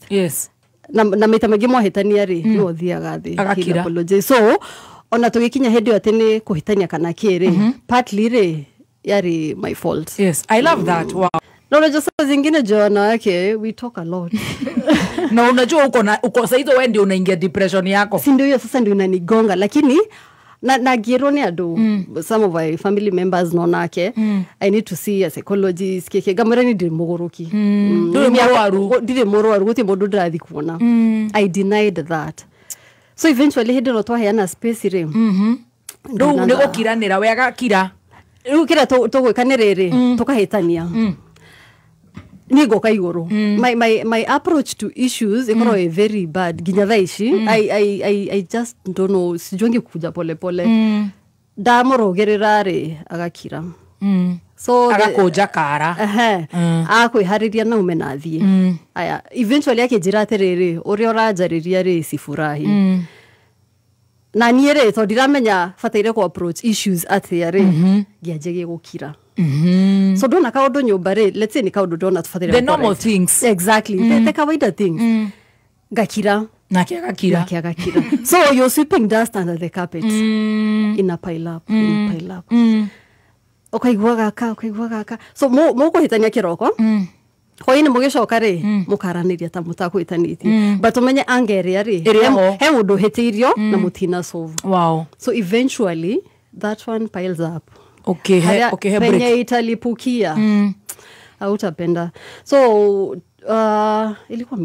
na mita magi mwahitania ri no thiaga thi apologize so ona tugikinya hindi ati ni kuhitania kana kiri partly ri yari my fault. I love that. Wow. No, unajua saa zingine Joanna yake we talk a lot. Na unajua uko saizo wewe ndio unaingia depression yako. Si ndio hiyo sasa ndio inanigonga lakini na girone ado some of my family members no nake I need to see a psychologist keke gamara ni ndi mugoroki. Ndire murwaru guti mundu ndathi kuona. I denied that. So eventually hindi no twaheana space ri. Ndio nego kiranira wega kira. Riu kira tugwikaniriri tukahitania. Nigo kaigoro my approach to issues ikoro very bad ginyadhaishi I just don't know sijongi kuja pole pole ndamorogerera ri agakira so agakoja kara akwihariria na umenathie aya eventually akijira atiriri uri orajariria ri sifurahi na niere to ndiramenya fataire ko approach issues atiare giaje gukira so dona kaundu nyumba ri let's say ni kaundu dona tufatire the normal things exactly the kawaida things gakira na kiagakira so you're sweeping dust under the carpet in a pile up okaigwa gaka so mo kuhitania kiroko Hoi ni mugicoka ri mukaraniria ta mutakwitanitie but umenye angeria ri he mundu hitirio na mutina solve. Wow. So eventually that one piles up. Okay, penye italipukia hautapenda. So ilikuwa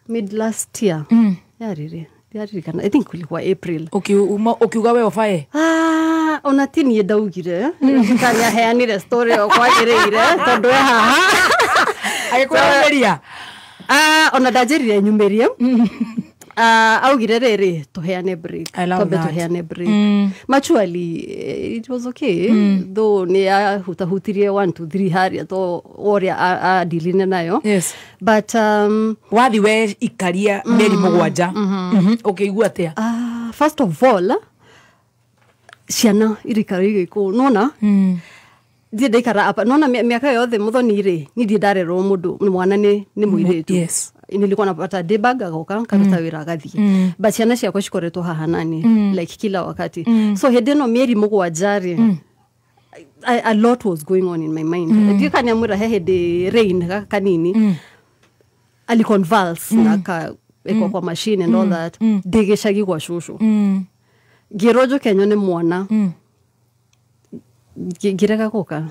mid last year yariri kana I think kulikuwa April. Ukiuga wewe ofae ona tini yedaugire kanya heanire story okwagireire tondu haha agikureria ona ndajerire nyumerie augire riri tuheane break tuheane break actually it was okay though ni hutirie 1 2 3 haria to oria a diline nayo but wathi we ikaria meri mugwanja ukigua atia first of all ciana irikari ko nona Dia daikara apa nona miaka yothe muthoni ri ni ndi ndarerwo mundu mwana ni muiritu nilikuwa napata debug agoka karuta wira gathie but ciana ciakwa cikoretwo haha nani like kila wakati so hede no mieri mugwajari a lot was going on in my mind ndio kanya mwira hede rain kanini ali convulse naka eko kwa machine and all that digeshagi kwa shushu girojo kenyo ni mwana gireka koka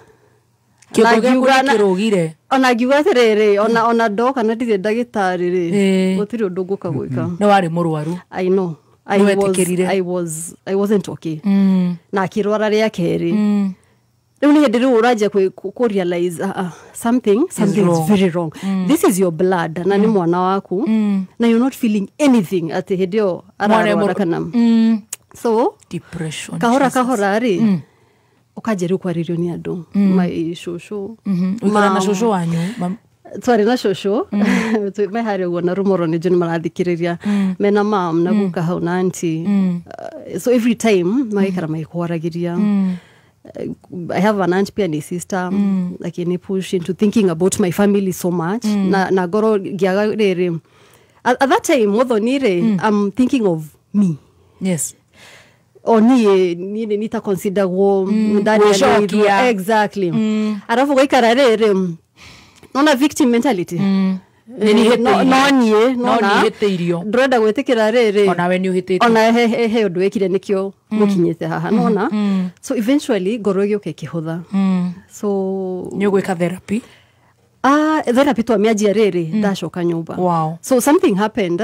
kirogire ona giuga tiriri ona doka na ndire ndagitari ri gutiri undu nguka gwika no wari murwaru I know I wasn't okay na kirwara ria keri riu ni ndiri uraje ku realize something is very wrong this is your blood na ni mwana waku na you're not feeling anything ati hedio ararwara kana so depression kahora ri ukajeru kwa ririo ni andu my shosho na shosho wanyu sorry na shosho me hari wona rumoro ni jeni marathikiriria mena mam na guka hau na auntie so every time maikara maikhoragiria I have an aunt pia ni sister like ni push into thinking about my family so much na goro giaga riri at that time modhonire I'm thinking of me ni nita consider go ndani ya exactly arafu goikara riri nona victim mentality ni hete ndrenda gwetikira riri ona we ni uhitite ona he undu wekire nikio mukinyete haha nona so eventually ngoro gioke kihutha so ni gwika therapy therapy to miajia riri ndashoka nyumba. Wow. So something happened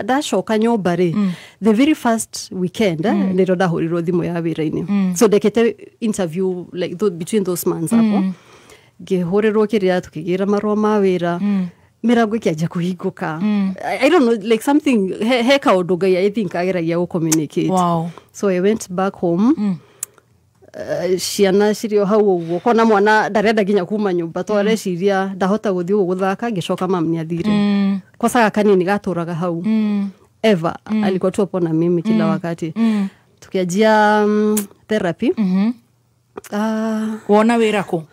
da shoka nyumba ri the very first weekend nero ndahurirwo thimu ya wira-ini so ndekete interview like between those months hapo ngihurirwo kiria tukigira marwa ma wira mirango ikiaja kuhinguka I don't know like something he kaundu ngai I think ageragia ku communicate. Wow. So I went back home ciana cirio hau uguo kona mwana ndarenda ginya kuma nyumba twareciria ndahota guthii guthaka ngicoka mam ni athire kwa saga kanini gaturaga hau Eva alikuwa tu hapo na mimi kila wakati tukiajia therapy wona wira ku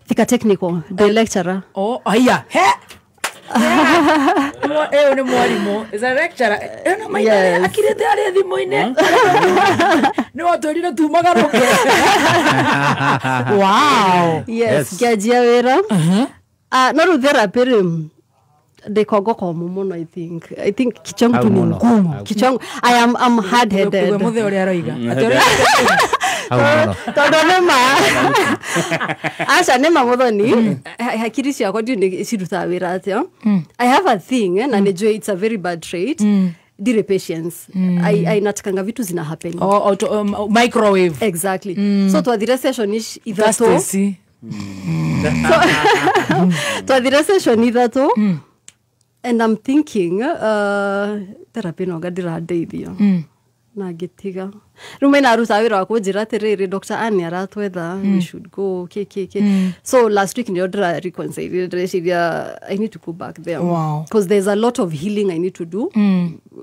Thika Technical the lecturer aya he ni mwalimu is a lecturer no maina akirete ari thimo-ine ni watorire tumagaruke wow yes kiajia wira no ru therapy de kogo komo muno I think kichangu ni ngumu kichangu I'm hard headed we muthe uri aroiga tondonema acha nema muthoni hakiri ciakwa ndi ciruta wira atio I have a thing na nejo it's a very bad trait dire patience I natakanga vitu zina happen microwave exactly so twathire session is ithato twathire session ithato and I'm thinking therapy no gadira ndeithio na gitiga rume na ruta wira wako njira atiriri Dr. Annie aratwetha we should go so last week ndio ndira reconcile I need to go back there because there's a lot of healing I need to do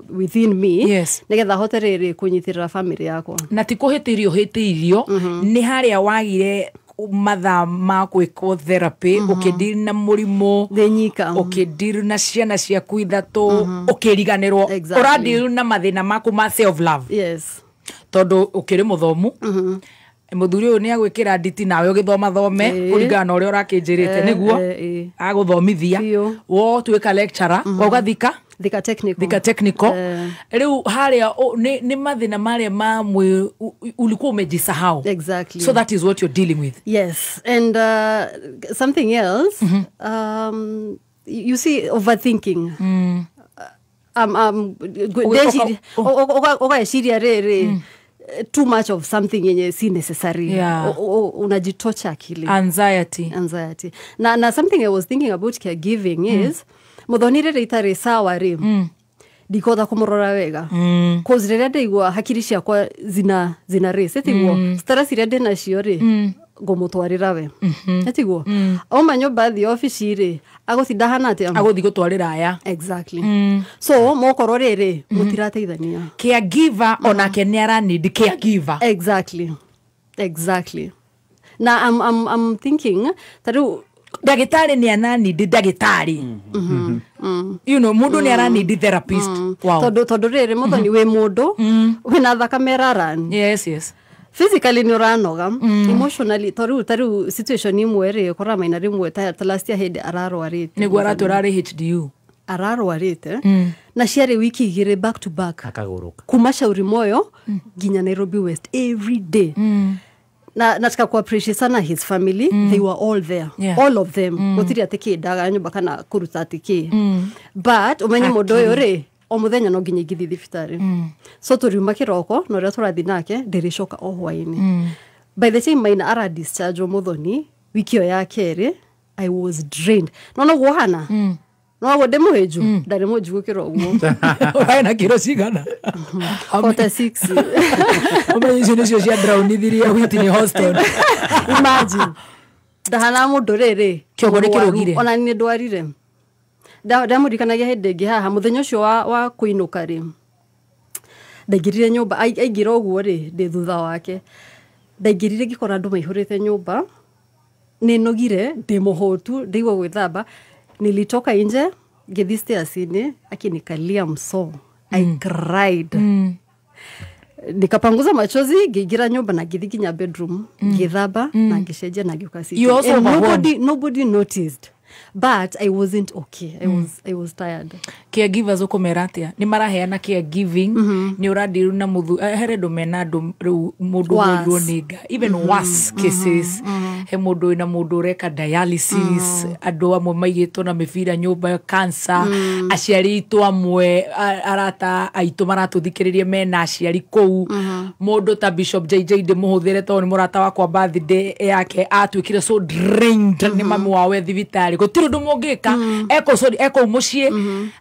within me nigetha hoterere kunyitirira family yako na tikuhitirio ni haria wagire matha ma gwiko therapy ukideal na murimo thenyika ukideal na ciana cia kuithatu ukiriganirwo uradeal na mathina maku ma self love tondu ukiri muthomu muthuri uyu ni agwikira nditi nawe ugithoma thome kuringana na uria urakinjirite niguo aguthomithia wo tuika lecturer ugathika Thika Technical riu haria ni mathina maria ma mwe ulikuwa umejisahau exactly so that is what you're dealing with yes and something else you see overthinking Shiria rere too much of something yenye si necessary unajitocha akili anxiety na something I was thinking about caregiving is muthonire ritari sawa ri ndikotha kumurora wega cause rĩrĩa ndaigua hakiri ciakwa zina race tiguo stress iria ndina cio ri ngomutwarira we tiguo auma nyumba thi office ri aguthinda hana atia aguthi gutwarira aya exactly so mokorwo riri mutirateithania caregiver onake ni ara need caregiver exactly na I'm thinking tadu dagitari ni anani di dagitari you know mundu ni arani di therapist wow todo rere muthoni we mundu wina thakame raran yes physically ni uranoga emotionally taru situation imwe ri kora maina rimwe ta last year head ararwarite niguo araturari HDU ararwarite na ciare wiki igire back to back akaguruka kuma Shauri Moyo ginya Nairobi West every day na nataka ku appreciate sana his family they were all there all of them gutiri atiki daga nyumba kana kuruta atiki but umenye mundu uyu ri o muthenya no nginya ngithi thibitari so turiuma kiroko no ria turathi nake ndiricoka o hwaini by the time maina ara discharge muthoni wiki yo ya keri I was drained no guhana no wode muheju ndari muju gukira uguo aina kiro cigana 46 omenye cio cia drown thiria witini hostel imagine ndahana mundu riri kiogore kirugire ona ni ndwarire ndamurikanagia hindi ngi haha muthenya ucio wa kuinuka ri ndaingirire nyumba aingira uguo ri ndi thutha wake ndaingirire ngikora andu maihurite nyumba ni nogire ndi muhotu ndigwa gwithamba nilitoka nje ngithi stairs-ini akinikalia mso I cried nikapanguza machozi ngiingira nyumba na ngithi nginya bedroom ngithamba na ngicenjia na ngiuka sitting nobody noticed but I wasn't okay I was tired caregivers ukomeratia ni maraheana caregiving ni uradiru na muthu heredo mena mundu niga even worse cases he mundu na mundu reka dialysis andu amwe maigitwo na mibira nyumba cancer aciari itu amwe arata aitu maratuthikiririe mena aciari kou mundu ta Bishop JJ de muhuthire to ni murata wakwa birthday yake atwikire so drained ni mamu wawe thibitari gutiru ndu mungika eko mucie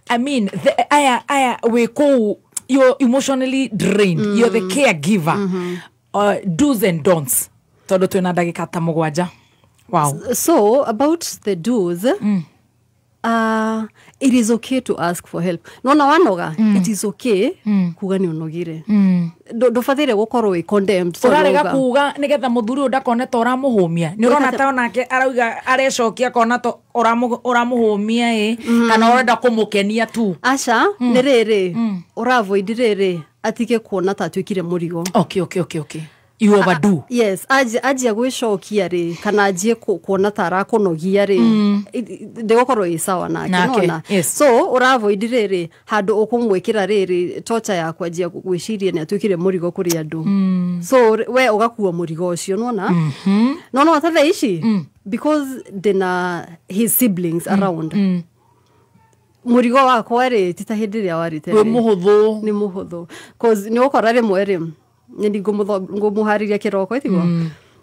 I mean aya we ko you're emotionally drained you're the caregiver do's and don'ts tondu twina ndagika ta mugwanja. Wow. So about the do's, it is okay to ask for help. Nona wanoga, it is okay kuga ni unogire. Ndufathire gukorwo we condemned. Urarega kuga nigetha muthuri udakone to uramuhumia. Ni urona ta onake arauga arecokia kona to uramuhumia kana urenda kumukenia tu. Asha ni riri uravoid riri atike kuona ta twikire murigo. Okay. You overdo. Yes, aje gwicokia ri kana aje kuona tara kunogia ri ndegokorwo isawa nake nona. Yes. So uravoid riri handu ukumwikira riri torture ya kwajia gwiciria ni atwikire murigo kuri andu. So we ugakuwa murigo ucio nona. Nona watatha ici because dena his siblings around. Murigo wakwa ri titahindiria warite. We muhuthu. Ni muhuthu. Cause ni ukora rimwe ri ni ngumuhariria kiroko itigo.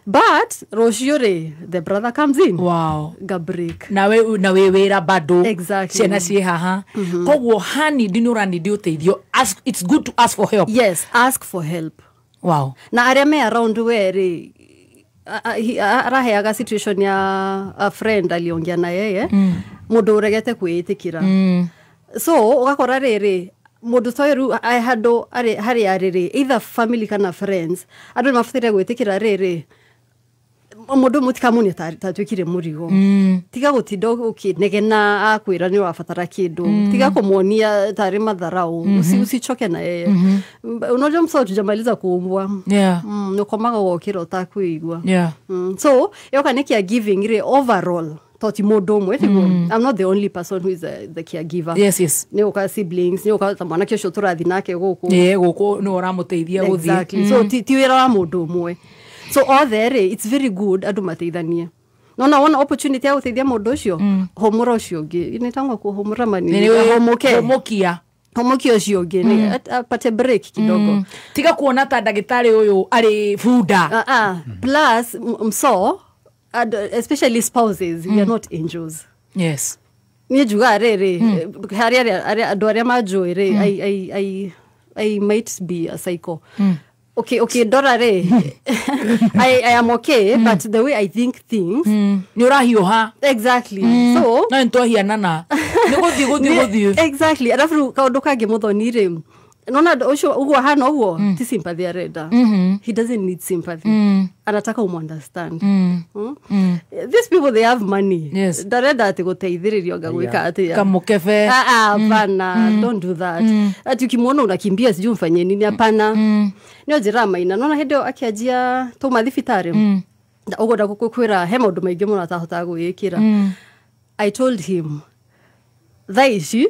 But rocio ri the brother comes in. Wow. Gabrik. Na we wera bado. Exactly. Ciana cie haha. Koguo hani dinurani di uteithio. Ask, it's good to ask for help. Yes, ask for help. Wow. Na aria me around we ri araheaga situation ya a friend aliongea na yeye mundu uregete kwiitikira. So ugakora riri mundu toiru I had hari ariri either family kana friends andu mafuthire gwitikira riri mundu mutikamuni tatwikire murigo tiga gutinda ukinegena akwira ni wafatara kindu tiga kumuonia tari matharau usichoke na yeye unajua msoto jamaliza kuumbwa nukomaga gokira takwigwa so yoka ni caregiving ri overall toti modomo I'm not the only person who is the caregiver. Yes. Ni uka siblings, ni uka mwana kesho turathi nake guku. Guku no ramuteithia guthie. Exactly. So ti wira wa mundu mwe. So all there it's very good andu mateithanie. Nona one opportunity ya guteithia mundu ucio homura ucio ngi ni tangwa ku homura mani homokia ucio ngi ni apate break kidogo. Tiga kuona ta ndagitari uyu ari fuda. Plus mso especially spouses, we are not angels. Yes. Ni juga rere hari andu aria majoire I might be a psycho. Okay, Dora re. I am okay, but the way I think things. Ni urahiuha. Exactly. So. Na ntohia nana. Ni guthie. Exactly. Arafu kaundu kangi muthonire. Nona ucio ugo hana ugo ti sympathy arenda. He doesn't need sympathy. Anataka understand. These people they have money. Yes. Dareda ati guteithiririo ngagwika ati ya. Kamukebe. Bana, don't do that. Ati ukimwona unakimbia sijui mfanye nini hapana. Nio njira maina nona hendo akiajia to mathibitari. Ugo da kukwira he maundu maingi muno atahota gwikira. I told him thaici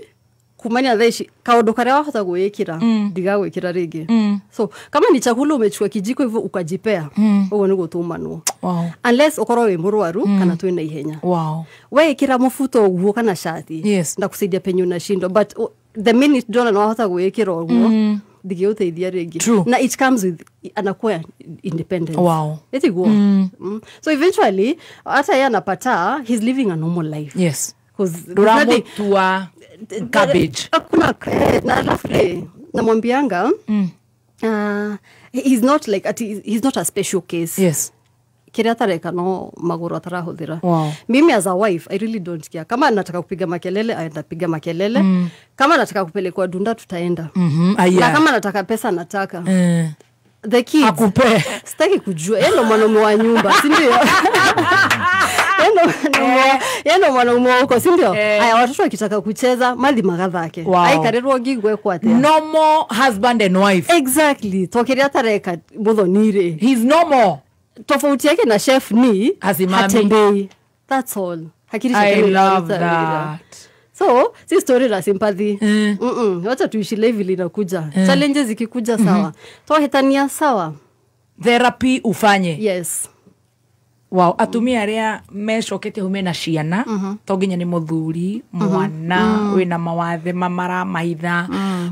kumanya thaici kaundu karia wahota gwikira ndiga gwikira ringi. So kama ni chakula umechukua kijiko hivyo ukajipea ugo ni gutumanwo. Wow. Unless ukorwo we murwaru kana twina ihenya. Wow. We ikira mufuto uguo kana shati. Yes. Ndakusaidia penyo na shindo but the minute dona no wahota gwikira uguo dige uteithia ringi. Na it comes with anakuwa independence. Wow. Etiguo. So eventually hata yeye anapata he's living a normal life. Yes. Because tua cabbage. Hakuna na lafre namwambianga he's not like he's not a special case. Yes. Kiria tareka no maguru atarahuthira. Wow. Mimi as a wife I really don't care. Kama nataka kupiga makelele aenda piga makelele. Kama nataka kupelekwa dunda tutaenda. Na kama nataka pesa nataka. The kids akupe. Sitaki kujua yeye ndo mwanaume wa nyumba, si ndio? Yeno mwanaume wako, si ndio? Aya watoto wakitaka kucheza mali magathake. Aikarerwo ngigwe kwate. Normal husband and wife. Exactly. Tokeria tareka muthonire. He's normal. Tofauti yake na chef ni hatembei. That's all. I love that. So, si story la sympathy. Wacha tuishi level inakuja. Challenges ikikuja sawa. Tohetania sawa. Therapy ufanye. Yes. Wow, atumia aria mecokete hume na ciana to nginya ni muthuri mwana wina mawathe mamara maitha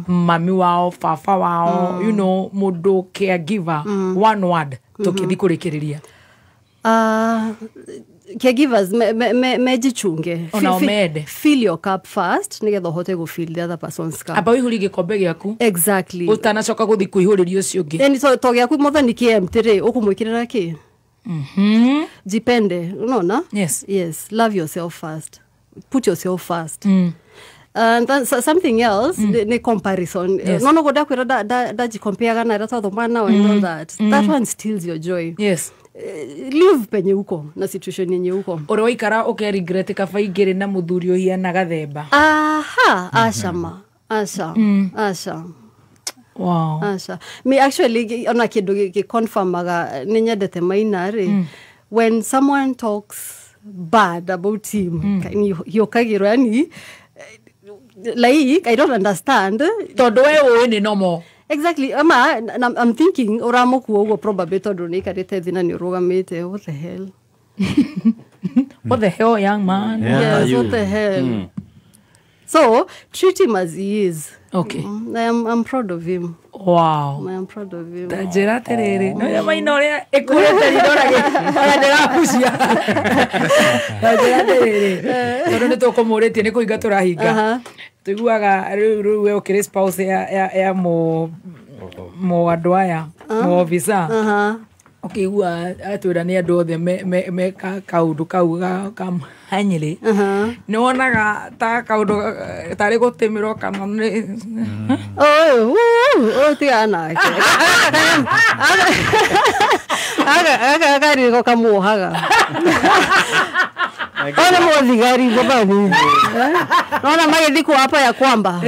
mami wao baba wao you know mundu caregiver one word tukithi kurikiriria caregivers mejichunge. Onaomede. Fill your cup first. Nigetha hote go fill the other person's cup. Aba wihuri gikombe giaku. Exactly. Utanacoka guthi kuihuririo ucio ungi. Then to giaku mothe ni kiempty ukumwikirira ki? Jipende, unaona? Yes. Yes, love yourself first. Put yourself first. And then something else, the comparison. Yes. No goda kwira da jikompare na rather than now and all that. That one steals your joy. Yes. Live penye uko na situation yenye uko. Ore waikara okay regret kaba igire na muthuri ohiana gathemba. Aha, Asha. Wow. Asha. Me actually ona kindu confirmaga ninyendete Maina ri. When someone talks bad about him, yokagiro yani like I don't understand. Todo we ni normal. Exactly. I'm thinking oramoku ogo probably todo ni karete thina ni rogamete. What the hell? What the hell, young man? Yes, what the hell? So treat him as he is. Okay. I'm proud of him. Wow. I'm proud of him. Tajira terere. No ya Maina ore ekurete rirorage. Ora ndirakucia. Tajira terere. Todo ni tokomoretie ni kuiga turahinga. Tuiguaga riu we ukiri spouse ya mo andu aya mo officer. Ukigua atwira ni andu othe me kaundu kau kamhanyire. Ni wonaga ta kaundu tari gutimiro kana ni tiana aga rigo kamuhaga. Ona mwathigari bobani. Naona magedhi kwa hapa ya kwamba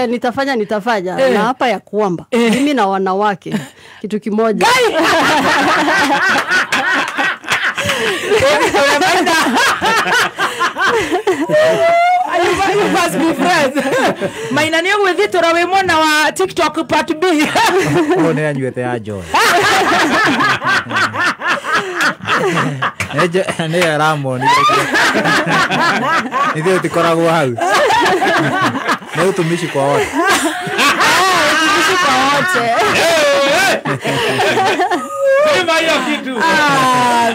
nitafanya na hapa ya kwamba mimi na wanawake kitu kimoja. You must be friends. Maina ni gwithitura wi mwana wa TikTok part B. One anyuete ya joy. Ne Ramon. Ndio tikoragwo hau. Ne utumishi kwa wote. Utumishi kwa wote.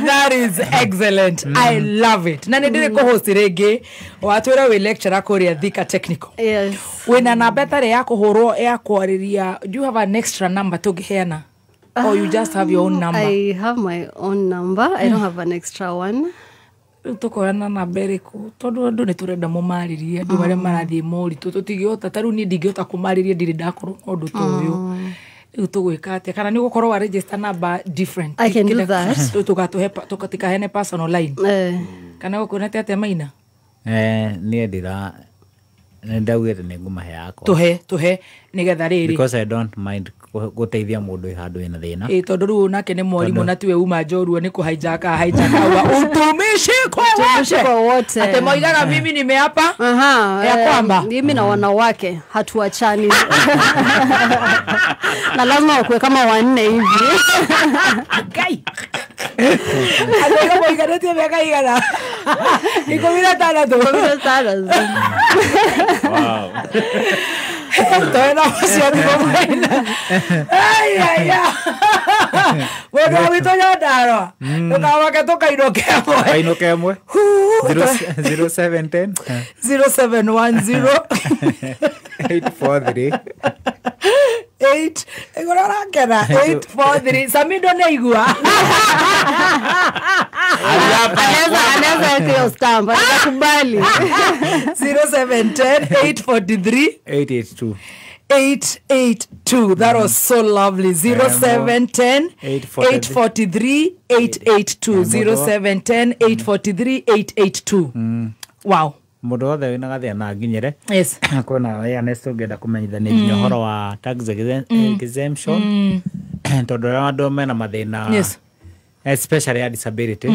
That is excellent. I love it. Na ndire ko host rege watwira we lecturer Korea Thika Technical. Yes. Wena na better ya kuhoro ya kwariria. Do you have an extra number to giheana? Or you just have your own number? I have my own number. I don't have an extra one. Tukorana na bereko tondu andu ni turenda mumaririe andu bare marathie moritu tutigihota taru ni ndingihota kumaririe ndiri ndakorwo ndu tuyu tugwika atia kana ni gukorwo wa register number different. I can do that. Tukatika hene personal line. Kana gukunete atia Maina? Ni ndira ndawire ni ngumahe yako. Tuhe nigetha riri. Because I don't mind guteithia mundu handu ina thina. Tondu riu nake ni mwarimu na tiwe uma Njorua ni kuhijack wa utumishi kwa wote. Ate moigaga mimi nimeapa ya kwamba mimi na wanawake hatuachani. Na lazima ukwe kama wanne hivi. Gai. Ate moigaga tia miaka igana. Iko bila tala tu. Wow. Toena wasiati Maina. Ay. Wewe witonya daro. Tukawaka toka imwe. 0710 0710 843 843 Samido neigua. Anaweza kio stamp nakubali. 0710 843 882. That was so lovely. 0710 843 882. 0710 843 882. Wow. Mundu othe wina gathia na nginyire. Yes. Kona ya nesto ngenda kumenyithania horo wa tax exemption. Tondu andu mena mathina. Yes. Especially ya disability.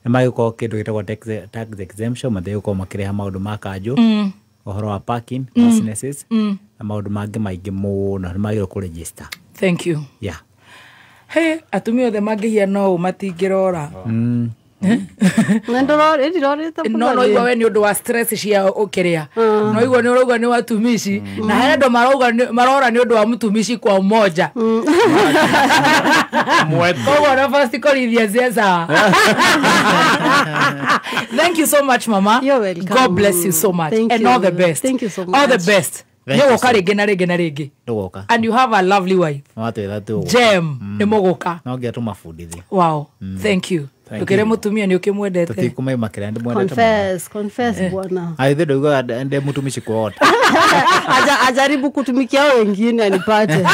Nĩmagĩkorwo kĩndũ gĩtagwo tax exemption mathĩgũkorwo makĩrĩha maũndũ ma kanjũ ũhoro wa parking businesses na maũndũ mangĩ maingĩ mũno nĩmagĩrĩirwo kũregister. Thank you. Yeah. Hey, atumia othe mangĩhia no matingĩrora. no igwa we ni undu wa stress cia ukiria no igwa ni urauga ni watumishi na hendo marora ni undu wa mtumishi kwa umoja kwa na first korithia zesa. Thank you so much, Mama. You're welcome. God bless you so much. Thank and you. All the best. Thank you so much. All the best. And you have a lovely wife. Jem ni muguka. Wow. Thank you. Tukere mutumia ni ukimwendete. Confess bwana. Aidha ndio ende mutumishi kwa wote. Ajaribu kutumikia wengine anipate.